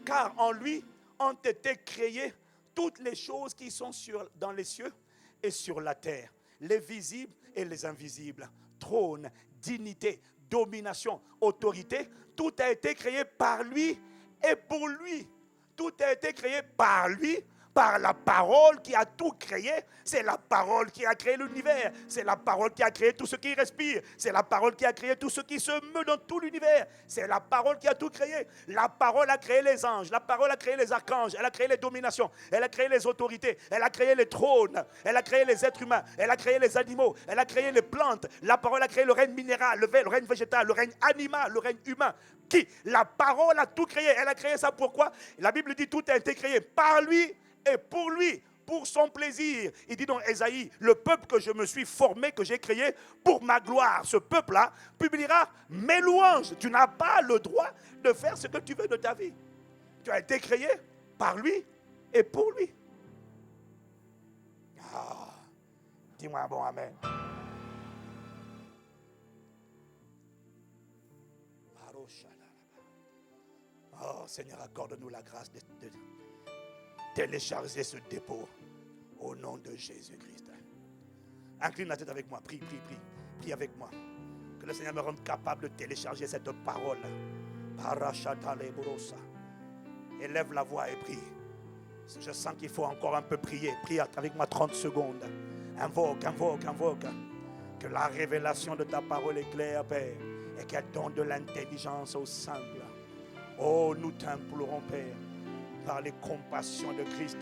Car en lui ont été créées toutes les choses qui sont dans les cieux et sur la terre, les visibles et les invisibles, trône, dignité, domination, autorité. Tout a été créé par lui et pour lui. Tout a été créé par lui, par la parole qui a tout créé. C'est la parole qui a créé l'univers. C'est la parole qui a créé tout ce qui respire. C'est la parole qui a créé tout ce qui se meut dans tout l'univers. C'est la parole qui a tout créé. La parole a créé les anges. La parole a créé les archanges. Elle a créé les dominations. Elle a créé les autorités. Elle a créé les trônes. Elle a créé les êtres humains. Elle a créé les animaux. Elle a créé les plantes. La parole a créé le règne minéral, le règne végétal, le règne animal, le règne humain. Qui? La parole a tout créé. Elle a créé ça pourquoi? La Bible dit tout a été créé par lui et pour lui, pour son plaisir. Il dit dans Ésaïe, le peuple que je me suis formé, que j'ai créé pour ma gloire. Ce peuple-là publiera mes louanges. Tu n'as pas le droit de faire ce que tu veux de ta vie. Tu as été créé par lui et pour lui. Ah, dis-moi un bon amen. Oh Seigneur, accorde-nous la grâce de télécharger ce dépôt au nom de Jésus-Christ. Incline la tête avec moi, prie, prie, prie. Prie avec moi. Que le Seigneur me rende capable de télécharger cette parole. Élève la voix et prie. Je sens qu'il faut encore un peu prier. Prie avec moi 30 secondes. Invoque, invoque, invoque. Que la révélation de ta parole éclaire, Père, et qu'elle donne de l'intelligence aux simples. Oh, nous t'implorons, Père, par les compassions de Christ.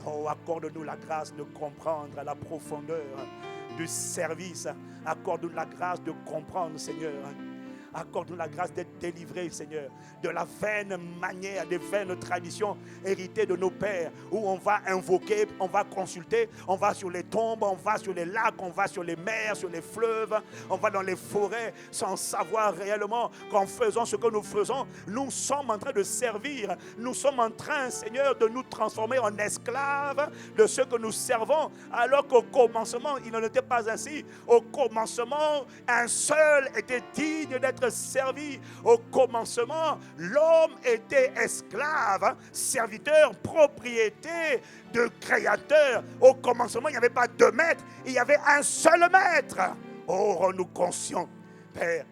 Oh, accorde-nous la grâce de comprendre la profondeur du service. Accorde-nous la grâce de comprendre, Seigneur. Accorde-nous la grâce d'être délivrés, Seigneur, de la vaine manière, des vaines traditions héritées de nos pères, où on va invoquer, on va consulter, on va sur les tombes, on va sur les lacs, on va sur les mers, sur les fleuves, on va dans les forêts, sans savoir réellement qu'en faisant ce que nous faisons, nous sommes en train de servir, nous sommes en train, Seigneur, de nous transformer en esclaves de ce que nous servons, alors qu'au commencement, il n'en était pas ainsi. Au commencement, un seul était digne d'être servi. Au commencement, l'homme était esclave, serviteur, propriété de créateur. Au commencement, il n'y avait pas deux maîtres, il y avait un seul maître. Oh, rends-nous conscients, Père,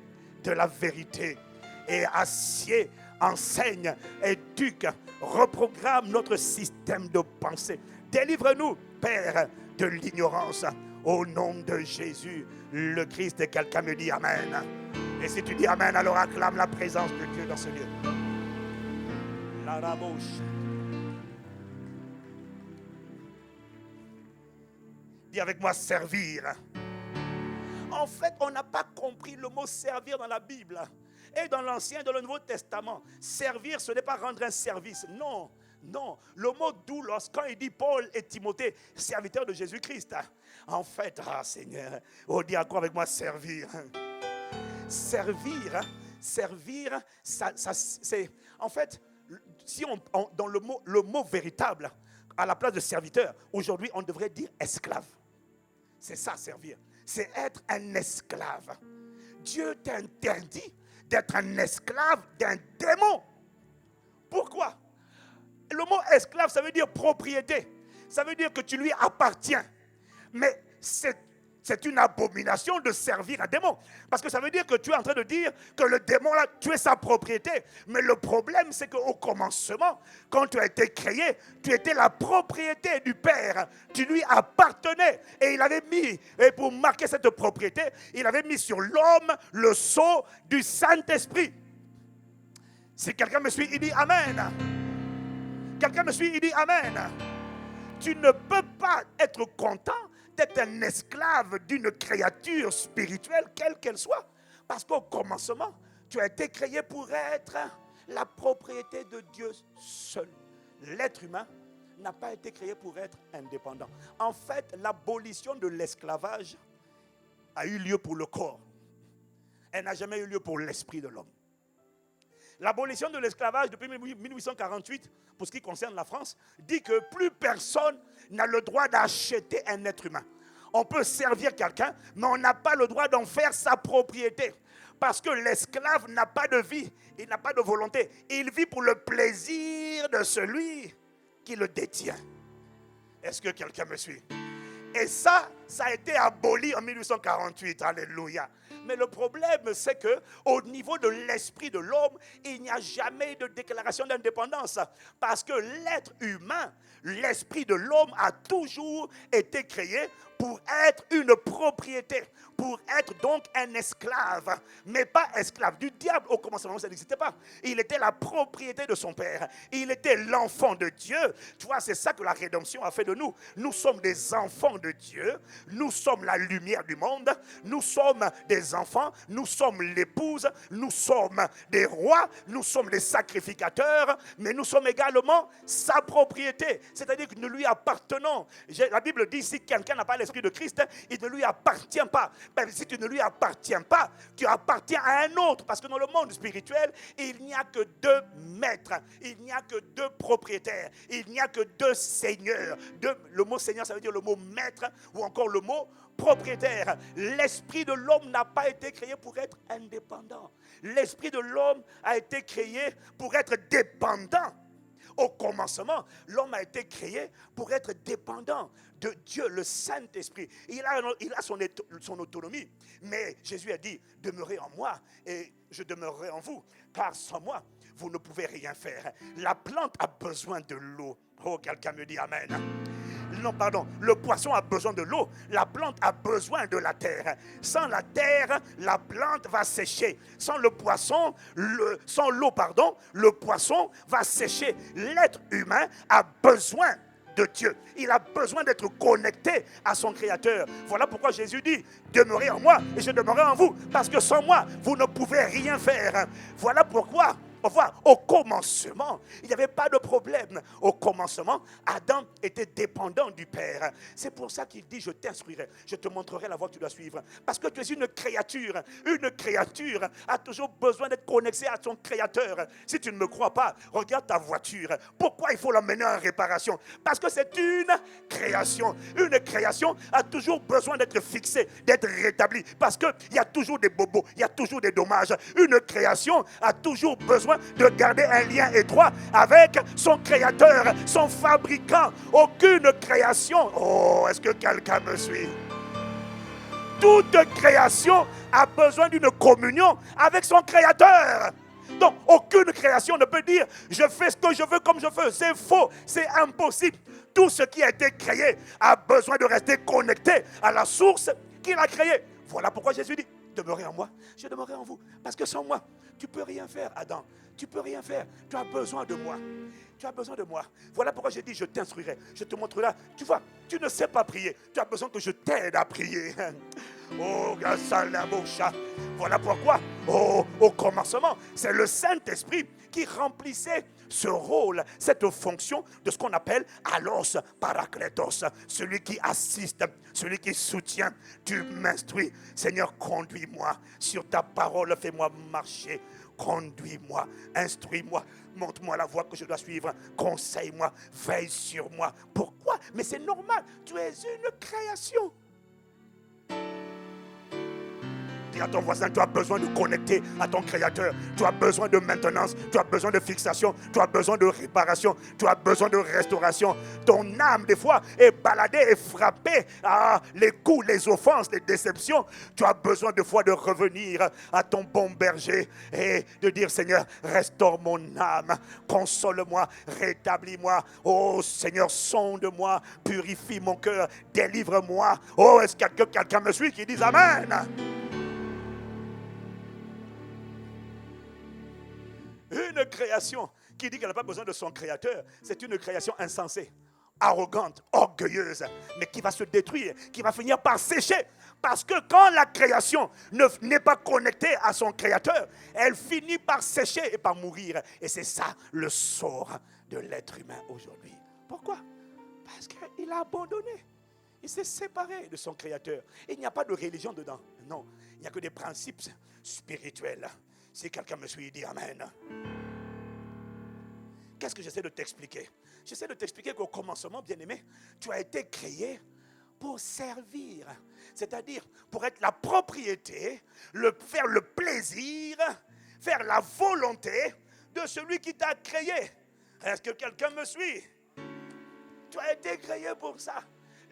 de la vérité. Et assieds, enseigne, éduque, reprogramme notre système de pensée. Délivre-nous, Père, de l'ignorance. Au nom de Jésus, le Christ. Et quelqu'un me dit Amen. Et si tu dis Amen, alors acclame la présence de Dieu dans ce lieu. La rabouche. Dis avec moi servir. En fait, on n'a pas compris le mot servir dans la Bible. Et dans l'Ancien et dans le Nouveau Testament. Servir, ce n'est pas rendre un service. Non, non. Le mot doulos, quand il dit Paul et Timothée, serviteurs de Jésus-Christ. En fait, Seigneur, dis encore avec moi servir. Servir, ça c'est... En fait, si dans le mot véritable, à la place de serviteur, aujourd'hui, on devrait dire esclave. C'est ça, servir. C'est être un esclave. Dieu t'interdit d'être un esclave d'un démon. Pourquoi? Le mot esclave, ça veut dire propriété. Ça veut dire que tu lui appartiens. Mais c'est une abomination de servir un démon. Parce que ça veut dire que tu es en train de dire que le démon, là, tu es sa propriété. Mais le problème, c'est qu'au commencement, quand tu as été créé, tu étais la propriété du Père. Tu lui appartenais. Et il avait mis, et pour marquer cette propriété, il avait mis sur l'homme le sceau du Saint-Esprit. Si quelqu'un me suit, il dit Amen. Quelqu'un me suit, il dit Amen. Tu ne peux pas être content d'être un esclave d'une créature spirituelle, quelle qu'elle soit. Parce qu'au commencement, tu as été créé pour être la propriété de Dieu seul. L'être humain n'a pas été créé pour être indépendant. En fait, l'abolition de l'esclavage a eu lieu pour le corps. Elle n'a jamais eu lieu pour l'esprit de l'homme. L'abolition de l'esclavage depuis 1848, pour ce qui concerne la France, dit que plus personne n'a le droit d'acheter un être humain. On peut servir quelqu'un, mais on n'a pas le droit d'en faire sa propriété. Parce que l'esclave n'a pas de vie, il n'a pas de volonté. Il vit pour le plaisir de celui qui le détient. Est-ce que quelqu'un me suit? Et ça a été aboli en 1848. Alléluia. Mais le problème, c'est qu'au niveau de l'esprit de l'homme, il n'y a jamais eu de déclaration d'indépendance. Parce que l'être humain, l'esprit de l'homme a toujours été créé pour être une propriété, pour être donc un esclave, mais pas esclave du diable. Au commencement, ça n'existait pas. Il était la propriété de son père. Il était l'enfant de Dieu. Tu vois, c'est ça que la rédemption a fait de nous. Nous sommes des enfants de Dieu. Nous sommes la lumière du monde. Nous sommes des enfants. Nous sommes l'épouse. Nous sommes des rois. Nous sommes des sacrificateurs. Mais nous sommes également sa propriété. C'est-à-dire que nous lui appartenons. La Bible dit, si quelqu'un n'a pas l'esprit de Christ, il ne lui appartient pas. Ben, si tu ne lui appartiens pas, tu appartiens à un autre. Parce que dans le monde spirituel, il n'y a que deux maîtres. Il n'y a que deux propriétaires. Il n'y a que deux seigneurs. Le mot seigneur, ça veut dire le mot maître ou encore le mot propriétaire. L'esprit de l'homme n'a pas été créé pour être indépendant. L'esprit de l'homme a été créé pour être dépendant. Au commencement, l'homme a été créé pour être dépendant de Dieu, le Saint-Esprit. Il a son autonomie. Mais Jésus a dit, demeurez en moi et je demeurerai en vous. Car sans moi, vous ne pouvez rien faire. La plante a besoin de l'eau. Oh, quelqu'un me dit Amen. Non, pardon. Le poisson a besoin de l'eau. La plante a besoin de la terre. Sans la terre, la plante va sécher. Sans le poisson, sans l'eau, pardon, le poisson va sécher. L'être humain a besoin de Dieu. Il a besoin d'être connecté à son Créateur. Voilà pourquoi Jésus dit, demeurez en moi et je demeurerai en vous. Parce que sans moi, vous ne pouvez rien faire. Voilà pourquoi, au commencement, il n'y avait pas de problème. Au commencement, Adam était dépendant du Père. C'est pour ça qu'il dit, je t'instruirai, je te montrerai la voie que tu dois suivre. Parce que tu es une créature. Une créature a toujours besoin d'être connectée à son Créateur. Si tu ne me crois pas, regarde ta voiture. Pourquoi il faut l'amener en réparation? Parce que c'est une création. Une création a toujours besoin d'être fixée, d'être rétablie. Parce qu'il y a toujours des bobos, il y a toujours des dommages. Une création a toujours besoin de garder un lien étroit avec son créateur, son fabricant. Aucune création, oh, est-ce que quelqu'un me suit? toute création a besoin d'une communion avec son Créateur. Donc, aucune création ne peut dire « je fais ce que je veux comme je veux ». C'est faux, c'est impossible. Tout ce qui a été créé a besoin de rester connecté à la source qui l'a créé. Voilà pourquoi Jésus dit « demeurez en moi, je demeurerai en vous ». Parce que sans moi, tu ne peux rien faire, Adam. Tu ne peux rien faire. Tu as besoin de moi. Tu as besoin de moi. Voilà pourquoi j'ai dit, je t'instruirai. Je te montrerai. Tu vois, tu ne sais pas prier. Tu as besoin que je t'aide à prier. Oh, voilà pourquoi, au commencement, c'est le Saint-Esprit qui remplissait ce rôle, cette fonction de ce qu'on appelle allos parakletos, celui qui assiste, celui qui soutient. Tu m'instruis. Seigneur, conduis-moi sur ta parole, fais-moi marcher. Conduis-moi, instruis-moi, montre-moi la voie que je dois suivre, conseille-moi, veille sur moi. Pourquoi? Mais c'est normal, tu es une création. Dis à ton voisin, tu as besoin de connecter à ton Créateur. Tu as besoin de maintenance, tu as besoin de fixation, tu as besoin de réparation, tu as besoin de restauration. Ton âme, des fois, est baladée et frappée à les coups, les offenses, les déceptions. Tu as besoin, des fois, de revenir à ton bon berger et de dire, Seigneur, restaure mon âme, console-moi, rétablis-moi. Oh Seigneur, sonde-moi, purifie mon cœur, délivre-moi. Oh, est-ce que quelqu'un me suit qui dit Amen? Une création qui dit qu'elle n'a pas besoin de son créateur, c'est une création insensée, arrogante, orgueilleuse, mais qui va se détruire, qui va finir par sécher. Parce que quand la création n'est pas connectée à son créateur, elle finit par sécher et par mourir. Et c'est ça le sort de l'être humain aujourd'hui. Pourquoi? Parce qu'il a abandonné. Il s'est séparé de son créateur. Il n'y a pas de religion dedans. Non, il n'y a que des principes spirituels. Si quelqu'un me suit, il dit Amen. Qu'est-ce que j'essaie de t'expliquer? J'essaie de t'expliquer qu'au commencement, bien-aimé, tu as été créé pour servir. C'est-à-dire pour être la propriété, faire le plaisir, faire la volonté de celui qui t'a créé. Est-ce que quelqu'un me suit? Tu as été créé pour ça.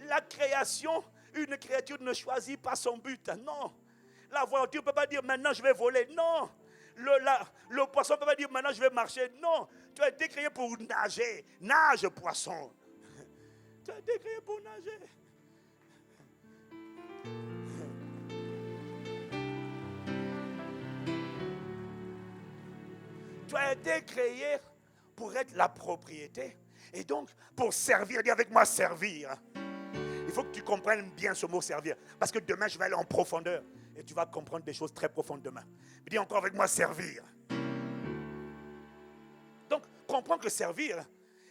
La création, une créature ne choisit pas son but. Non. La voiture ne peut pas dire maintenant je vais voler. Non. Le poisson ne peut pas dire maintenant je vais marcher. Non. Tu as été créé pour nager. Nage, poisson. Tu as été créé pour nager. Tu as été créé pour être la propriété. Et donc, pour servir, dis avec moi servir. Il faut que tu comprennes bien ce mot servir. Parce que demain, je vais aller en profondeur. Et tu vas comprendre des choses très profondes demain. Dis encore avec moi servir. Donc, comprends que servir,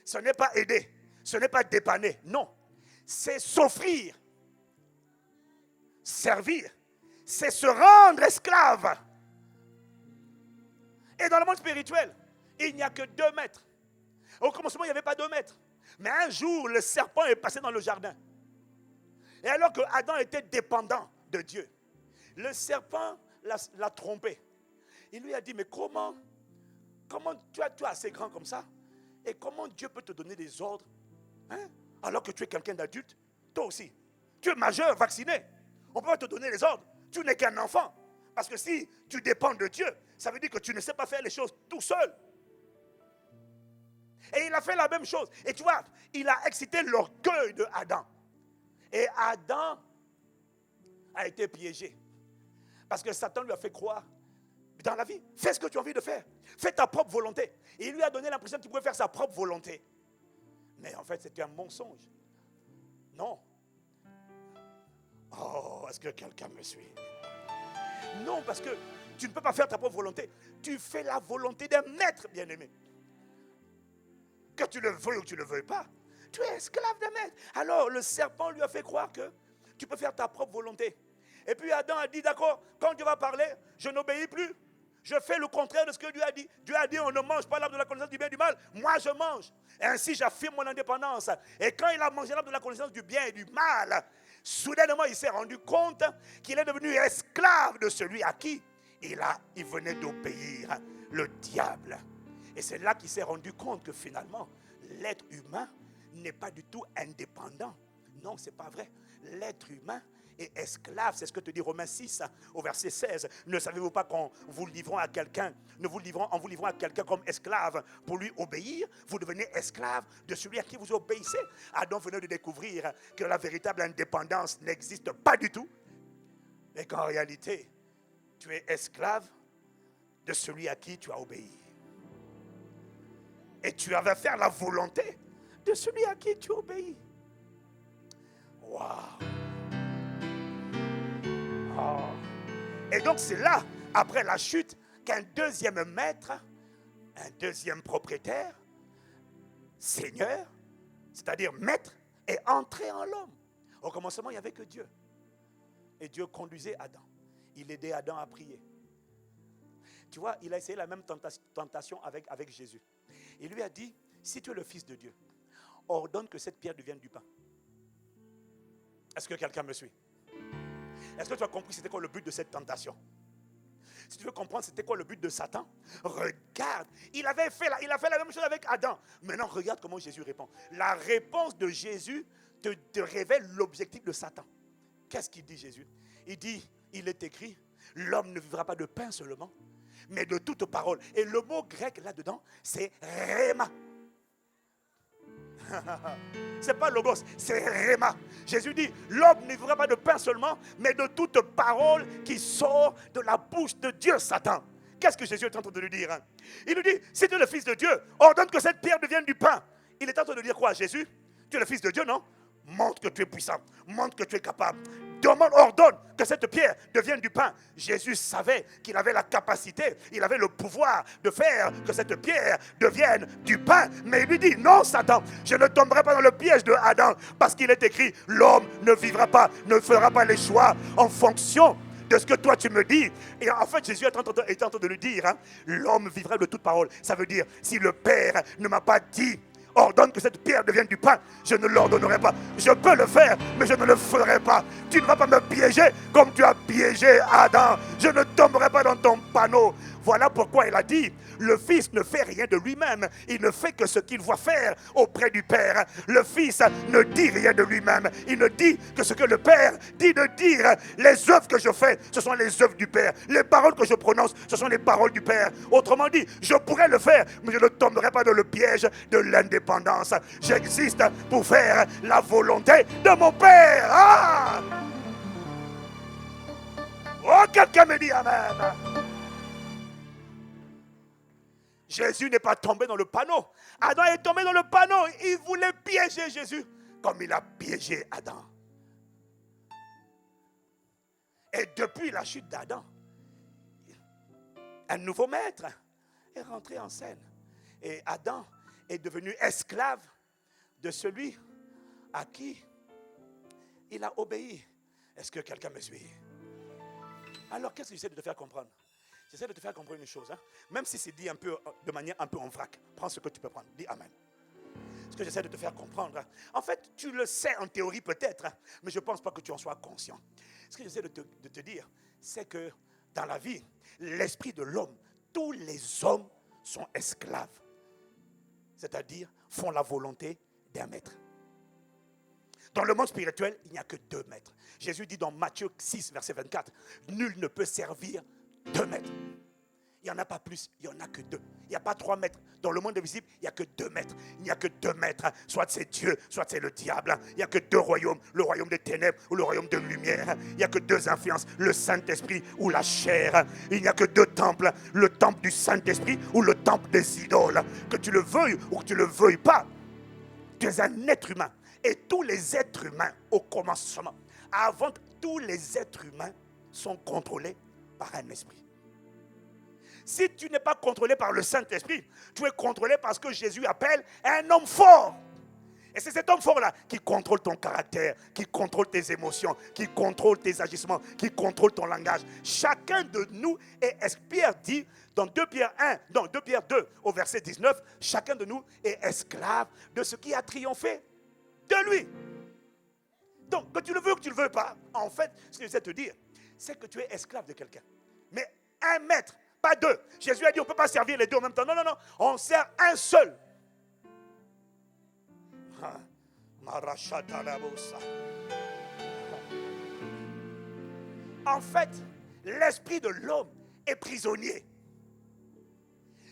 ce n'est pas aider. Ce n'est pas dépanner. Non. C'est s'offrir. Servir, c'est se rendre esclave. Et dans le monde spirituel, il n'y a que 2 mètres. Au commencement, il n'y avait pas 2 mètres. Mais un jour, le serpent est passé dans le jardin. Et alors que Adam était dépendant de Dieu, le serpent l'a trompé. Il lui a dit, mais comment tu es assez grand comme ça? Et comment Dieu peut te donner des ordres, hein? Alors que tu es quelqu'un d'adulte? Toi aussi. Tu es majeur, vacciné. On ne peut pas te donner les ordres. Tu n'es qu'un enfant. Parce que si tu dépends de Dieu, ça veut dire que tu ne sais pas faire les choses tout seul. Et il a fait la même chose. Et tu vois, il a excité l'orgueil de Adam. Et Adam a été piégé. Parce que Satan lui a fait croire dans la vie, fais ce que tu as envie de faire. Fais ta propre volonté. Et il lui a donné l'impression qu'il pouvait faire sa propre volonté. Mais en fait, c'était un mensonge. Non. Oh, est-ce que quelqu'un me suit? Non, parce que tu ne peux pas faire ta propre volonté. Tu fais la volonté d'un maître, bien-aimé. Que tu le veuilles ou que tu ne le veuilles pas, tu es esclave d'un maître. Alors, le serpent lui a fait croire que tu peux faire ta propre volonté. Et puis Adam a dit, d'accord, quand Dieu va parler, je n'obéis plus. Je fais le contraire de ce que Dieu a dit. Dieu a dit, on ne mange pas l'arbre de la connaissance du bien et du mal. Moi, je mange. Et ainsi, j'affirme mon indépendance. Et quand il a mangé l'arbre de la connaissance du bien et du mal, soudainement, il s'est rendu compte qu'il est devenu esclave de celui à qui il venait d'obéir, le diable. Et c'est là qu'il s'est rendu compte que finalement, l'être humain n'est pas du tout indépendant. Non, ce n'est pas vrai. L'être humain et esclaves. C'est ce que te dit Romains 6 au verset 16. Ne savez-vous pas qu'en vous livrant à quelqu'un, en vous livrant à quelqu'un comme esclave pour lui obéir, vous devenez esclave de celui à qui vous obéissez. Adam venait de découvrir que la véritable indépendance n'existe pas du tout, et qu'en réalité, tu es esclave de celui à qui tu as obéi. Et tu vas faire la volonté de celui à qui tu obéis. Waouh! Oh. Et donc c'est là, après la chute, qu'un deuxième maître, un deuxième propriétaire, Seigneur, c'est-à-dire maître, est entré en l'homme. Au commencement, il n'y avait que Dieu. Et Dieu conduisait Adam. Il aidait Adam à prier. Tu vois, il a essayé la même tentation avec Jésus. Il lui a dit, si tu es le Fils de Dieu, ordonne que cette pierre devienne du pain. Est-ce que quelqu'un me suit? Est-ce que tu as compris c'était quoi le but de cette tentation? Si tu veux comprendre c'était quoi le but de Satan, regarde, il a fait la même chose avec Adam. Maintenant, regarde comment Jésus répond. La réponse de Jésus te révèle l'objectif de Satan. Qu'est-ce qu'il dit Jésus? Il dit, il est écrit, l'homme ne vivra pas de pain seulement, mais de toute parole. Et le mot grec là-dedans, c'est rhéma. C'est pas logos, c'est rhéma. Jésus dit, l'homme ne vivra pas de pain seulement, mais de toute parole qui sort de la bouche de Dieu, Satan. Qu'est-ce que Jésus est en train de lui dire? Il lui dit, si tu es le Fils de Dieu, ordonne que cette pierre devienne du pain. Il est en train de dire quoi à Jésus? Tu es le Fils de Dieu, non? Montre que tu es puissant, montre que tu es capable. Demande, ordonne que cette pierre devienne du pain. Jésus savait qu'il avait la capacité, il avait le pouvoir de faire que cette pierre devienne du pain. Mais il lui dit, non Satan, je ne tomberai pas dans le piège de Adam, parce qu'il est écrit, l'homme ne vivra pas, ne fera pas les choix en fonction de ce que toi tu me dis. Et en fait Jésus est en train de lui dire, l'homme vivra de toute parole. Ça veut dire, si le Père ne m'a pas dit, ordonne que cette pierre devienne du pain, je ne l'ordonnerai pas. Je peux le faire, mais je ne le ferai pas. Tu ne vas pas me piéger comme tu as piégé Adam. Je ne tomberai pas dans ton panneau. Voilà pourquoi il a dit, le Fils ne fait rien de lui-même. Il ne fait que ce qu'il voit faire auprès du Père. Le Fils ne dit rien de lui-même. Il ne dit que ce que le Père dit de dire. Les œuvres que je fais, ce sont les œuvres du Père. Les paroles que je prononce, ce sont les paroles du Père. Autrement dit, je pourrais le faire, mais je ne tomberai pas dans le piège de l'indépendance. J'existe pour faire la volonté de mon Père. Ah! Oh, quelqu'un me dit Amen. Jésus n'est pas tombé dans le panneau. Adam est tombé dans le panneau. Il voulait piéger Jésus comme il a piégé Adam. Et depuis la chute d'Adam, un nouveau maître est rentré en scène. Et Adam est devenu esclave de celui à qui il a obéi. Est-ce que quelqu'un me suit? Alors, qu'est-ce que j'essaie de te faire comprendre? J'essaie de te faire comprendre une chose. Même si c'est dit de manière un peu en vrac, prends ce que tu peux prendre. Dis Amen. Ce que j'essaie de te faire comprendre, en fait, tu le sais en théorie peut-être, mais je ne pense pas que tu en sois conscient. Ce que j'essaie de te dire, c'est que dans la vie, l'esprit de l'homme, tous les hommes sont esclaves. C'est-à-dire, font la volonté d'un maître. Dans le monde spirituel, il n'y a que 2 maîtres. Jésus dit dans Matthieu 6, verset 24, nul ne peut servir 2 maîtres. Il n'y en a pas plus, il n'y en a que 2. Il n'y a pas 3 maîtres. Dans le monde invisible, il n'y a que 2 maîtres. Il n'y a que 2 maîtres. Soit c'est Dieu, soit c'est le diable. Il n'y a que 2 royaumes. Le royaume des ténèbres ou le royaume de lumière. Il n'y a que 2 influences. Le Saint-Esprit ou la chair. Il n'y a que 2 temples. Le temple du Saint-Esprit ou le temple des idoles. Que tu le veuilles ou que tu ne le veuilles pas, tu es un être humain. Et tous les êtres humains, au commencement, avant, tous les êtres humains sont contrôlés par un esprit. Si tu n'es pas contrôlé par le Saint-Esprit, tu es contrôlé par ce que Jésus appelle un homme fort. Et c'est cet homme fort-là qui contrôle ton caractère, qui contrôle tes émotions, qui contrôle tes agissements, qui contrôle ton langage. Chacun de nous est, Pierre dit, dans 2 Pierre 2, au verset 19, chacun de nous est esclave de ce qui a triomphé de lui. Donc, que tu le veux ou que tu ne le veux pas, en fait, ce que je sais te dire, c'est que tu es esclave de quelqu'un. Mais un maître, pas 2. Jésus a dit, on ne peut pas servir les 2 en même temps. Non, non, non, on sert un seul. En fait, l'esprit de l'homme est prisonnier.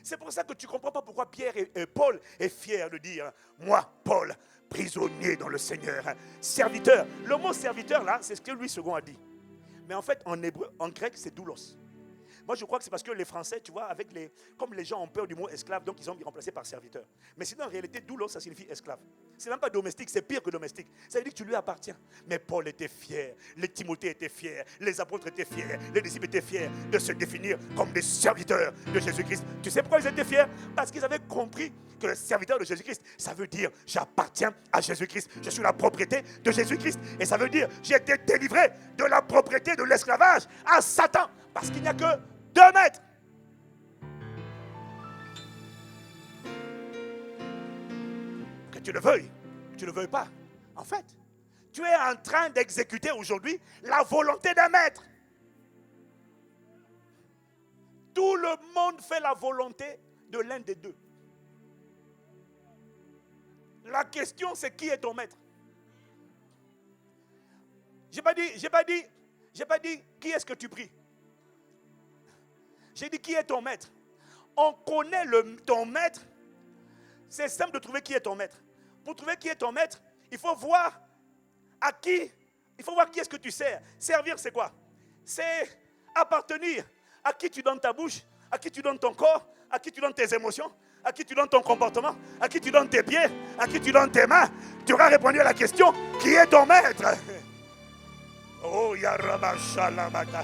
C'est pour ça que tu ne comprends pas pourquoi Pierre et Paul est fier de dire, moi, Paul, prisonnier dans le Seigneur, serviteur. Le mot serviteur, là, c'est ce que Louis II a dit. Mais en fait, en hébreu, en grec, c'est doulos. Moi, je crois que c'est parce que les Français, tu vois, comme les gens ont peur du mot esclave, donc ils ont remplacé par serviteur. Mais sinon, en réalité, doulos, ça signifie esclave. C'est même pas domestique, c'est pire que domestique. Ça veut dire que tu lui appartiens. Mais Paul était fier, les Timothée étaient fiers, les apôtres étaient fiers, les disciples étaient fiers de se définir comme des serviteurs de Jésus-Christ. Tu sais pourquoi ils étaient fiers? Parce qu'ils avaient compris que le serviteur de Jésus-Christ, ça veut dire j'appartiens à Jésus-Christ. Je suis la propriété de Jésus-Christ. Et ça veut dire j'ai été délivré de la propriété de l'esclavage à Satan. Parce qu'il n'y a que 2 maîtres. Que tu le veuilles, que tu ne le veuilles pas. En fait, tu es en train d'exécuter aujourd'hui la volonté d'un maître. Tout le monde fait la volonté de l'un des deux. La question, c'est qui est ton maître? J'ai pas dit qui est-ce que tu pries. J'ai dit qui est ton maître. On connaît ton maître. C'est simple de trouver qui est ton maître. Pour trouver qui est ton maître, il faut voir qui est-ce que tu sers. Servir, c'est quoi? C'est appartenir. À qui tu donnes ta bouche, à qui tu donnes ton corps, à qui tu donnes tes émotions, à qui tu donnes ton comportement, à qui tu donnes tes pieds, à qui tu donnes tes mains. Tu auras répondu à la question, qui est ton maître? Oh, Yarabashalabata.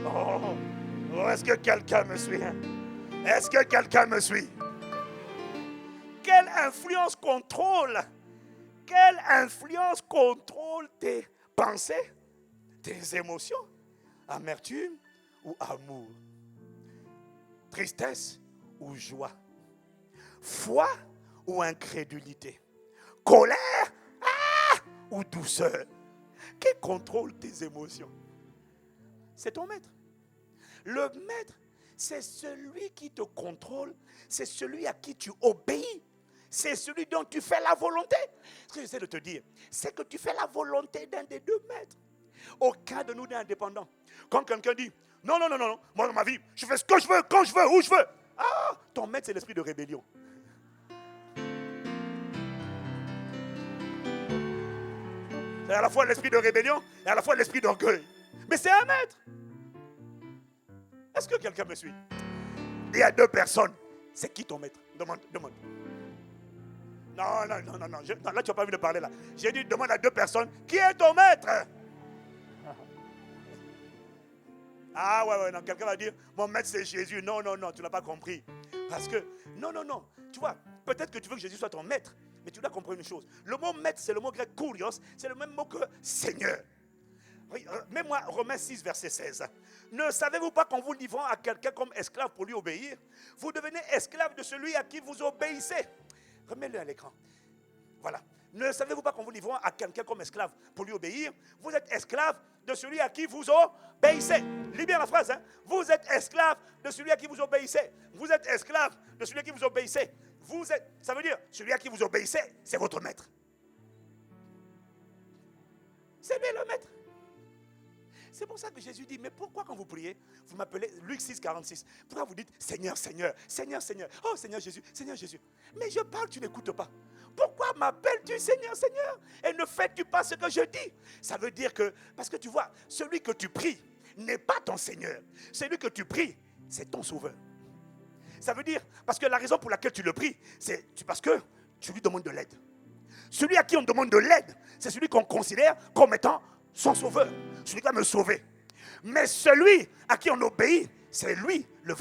Oh, est-ce que quelqu'un me suit? Est-ce que quelqu'un me suit? Quelle influence contrôle tes pensées, tes émotions, amertume ou amour, tristesse ou joie, foi ou incrédulité, colère ou douceur? Qui contrôle tes émotions? C'est ton maître. Le maître, c'est celui qui te contrôle, c'est celui à qui tu obéis, c'est celui dont tu fais la volonté. Ce que j'essaie de te dire, c'est que tu fais la volonté d'un des 2 maîtres. Aucun de nous n'est indépendant. Quand quelqu'un dit, non, moi dans ma vie, je fais ce que je veux, quand je veux, où je veux. Ah, ton maître, c'est l'esprit de rébellion. C'est à la fois l'esprit de rébellion et à la fois l'esprit d'orgueil. Mais c'est un maître. Est-ce que quelqu'un me suit? Il y a 2 personnes. C'est qui ton maître? Demande. Non. Là, tu n'as pas envie de parler là. J'ai dit, demande à 2 personnes. Qui est ton maître? Ah ouais, non. Quelqu'un va dire, mon maître c'est Jésus. Non, tu n'as pas compris. Parce que, non. Tu vois, peut-être que tu veux que Jésus soit ton maître. Mais tu dois comprendre une chose. Le mot maître, c'est le mot grec kurios. C'est le même mot que Seigneur. Mets-moi Romains 6, verset 16. Ne savez-vous pas qu'en vous livrant à quelqu'un comme esclave pour lui obéir, vous devenez esclave de celui à qui vous obéissez? Remets-le à l'écran. Voilà. Ne savez-vous pas qu'en vous livrant à quelqu'un comme esclave pour lui obéir, vous êtes esclave de celui à qui vous obéissez? Lis bien la phrase. Vous êtes esclave de celui à qui vous obéissez. Vous êtes esclave de celui à qui vous obéissez. Ça veut dire, celui à qui vous obéissez, c'est votre maître. C'est lui le maître. C'est pour ça que Jésus dit, mais pourquoi quand vous priez, vous m'appelez, Luc 6, 46, pourquoi vous dites Seigneur, Seigneur, Seigneur, Seigneur, oh Seigneur Jésus, mais je parle, tu n'écoutes pas. Pourquoi m'appelles-tu Seigneur, Seigneur, et ne fais-tu pas ce que je dis? Ça veut dire que, parce que tu vois, celui que tu pries n'est pas ton Seigneur. Celui que tu pries, c'est ton Sauveur. Ça veut dire, parce que la raison pour laquelle tu le pries, c'est parce que tu lui demandes de l'aide. Celui à qui on demande de l'aide, c'est celui qu'on considère comme étant son Sauveur. Celui qui va me sauver. Mais celui à qui on obéit, c'est lui le vrai